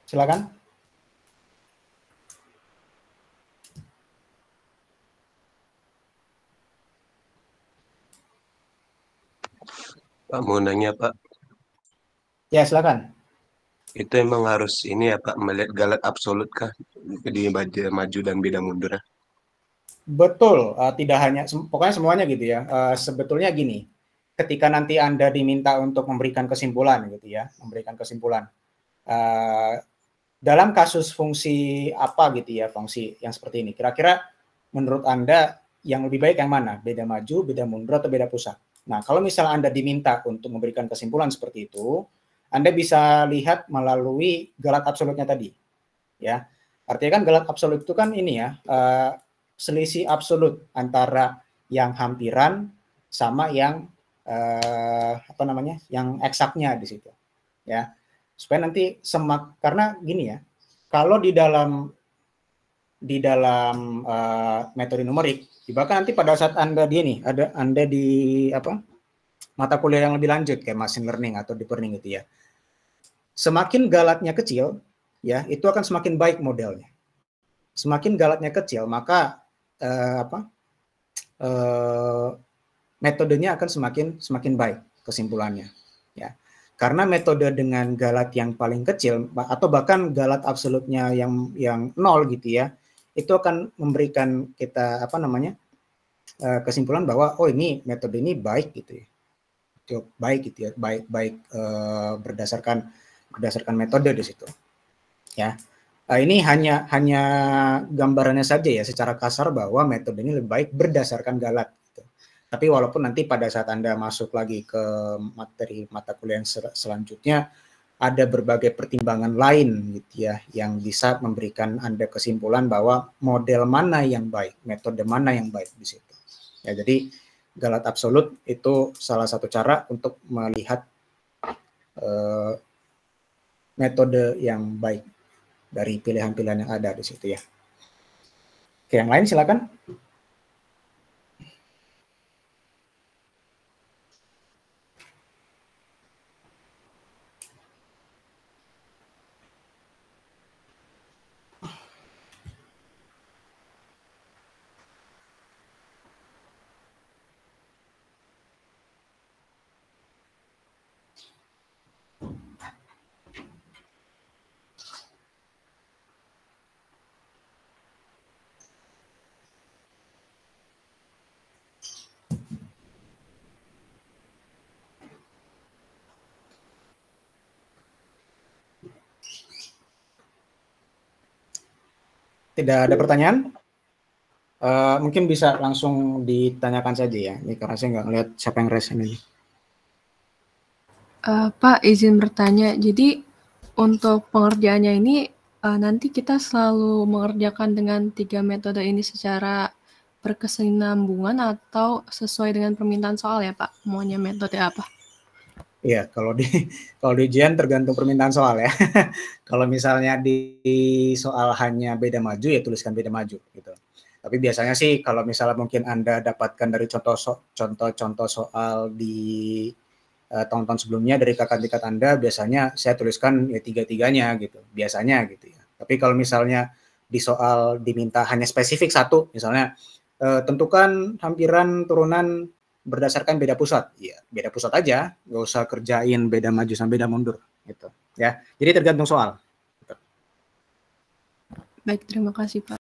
Silakan. Pak, mau nanya Pak. Ya, silakan. Itu emang harus ini ya Pak, melihat galat absolut kah di maju dan beda mundur? Betul, tidak hanya, pokoknya semuanya gitu ya. Sebetulnya gini, ketika nanti Anda diminta untuk memberikan kesimpulan gitu ya, dalam kasus fungsi apa gitu ya, fungsi yang seperti ini, kira-kira menurut Anda yang lebih baik yang mana? Beda maju, beda mundur, atau beda pusat? Nah, kalau misalnya Anda diminta untuk memberikan kesimpulan seperti itu, Anda bisa lihat melalui galat absolutnya tadi. Ya, artinya kan galat absolut itu kan ini ya, selisih absolut antara yang hampiran sama yang apa namanya, yang eksaknya di situ, ya, supaya nanti karena gini ya, kalau di dalam metode numerik, bahkan nanti pada saat Anda di mata kuliah yang lebih lanjut kayak machine learning atau deep learning gitu ya, semakin galatnya kecil, ya, itu akan semakin baik modelnya. Semakin galatnya kecil, maka metodenya akan semakin baik kesimpulannya, ya. Karena metode dengan galat yang paling kecil atau bahkan galat absolutnya yang 0 gitu ya, itu akan memberikan kita kesimpulan bahwa oh ini metode ini baik gitu ya. Cukup baik gitu ya, baik berdasarkan metode di situ. Ya. Ini hanya gambarannya saja ya secara kasar bahwa metode ini lebih baik berdasarkan galat gitu. Tapi walaupun nanti pada saat Anda masuk lagi ke materi mata kuliah yang selanjutnya ada berbagai pertimbangan lain gitu ya yang bisa memberikan Anda kesimpulan bahwa model mana yang baik, metode mana yang baik di situ. Ya, jadi galat absolut itu salah satu cara untuk melihat metode yang baik dari pilihan-pilihan yang ada di situ ya. Oke, yang lain silakan. Tidak ada pertanyaan? Mungkin bisa langsung ditanyakan saja ya. Ini karena saya nggak ngeliat siapa yang raise ini. Pak, izin bertanya. Jadi untuk pengerjaannya ini nanti kita selalu mengerjakan dengan 3 metode ini secara berkesinambungan atau sesuai dengan permintaan soal ya Pak? Maunya metode apa? Iya, kalau di ujian tergantung permintaan soal ya. Kalau misalnya di soal hanya beda maju ya tuliskan beda maju gitu. Tapi biasanya sih kalau misalnya mungkin Anda dapatkan dari contoh-contoh soal di tahun-tahun sebelumnya dari kakak tingkat Anda, biasanya saya tuliskan ya 3-3-nya gitu. Biasanya gitu ya. Tapi kalau misalnya di soal diminta hanya spesifik satu, misalnya tentukan hampiran turunan berdasarkan beda pusat, ya beda pusat aja, nggak usah kerjain beda maju sama beda mundur, gitu ya. Jadi tergantung soal. Baik, terima kasih Pak.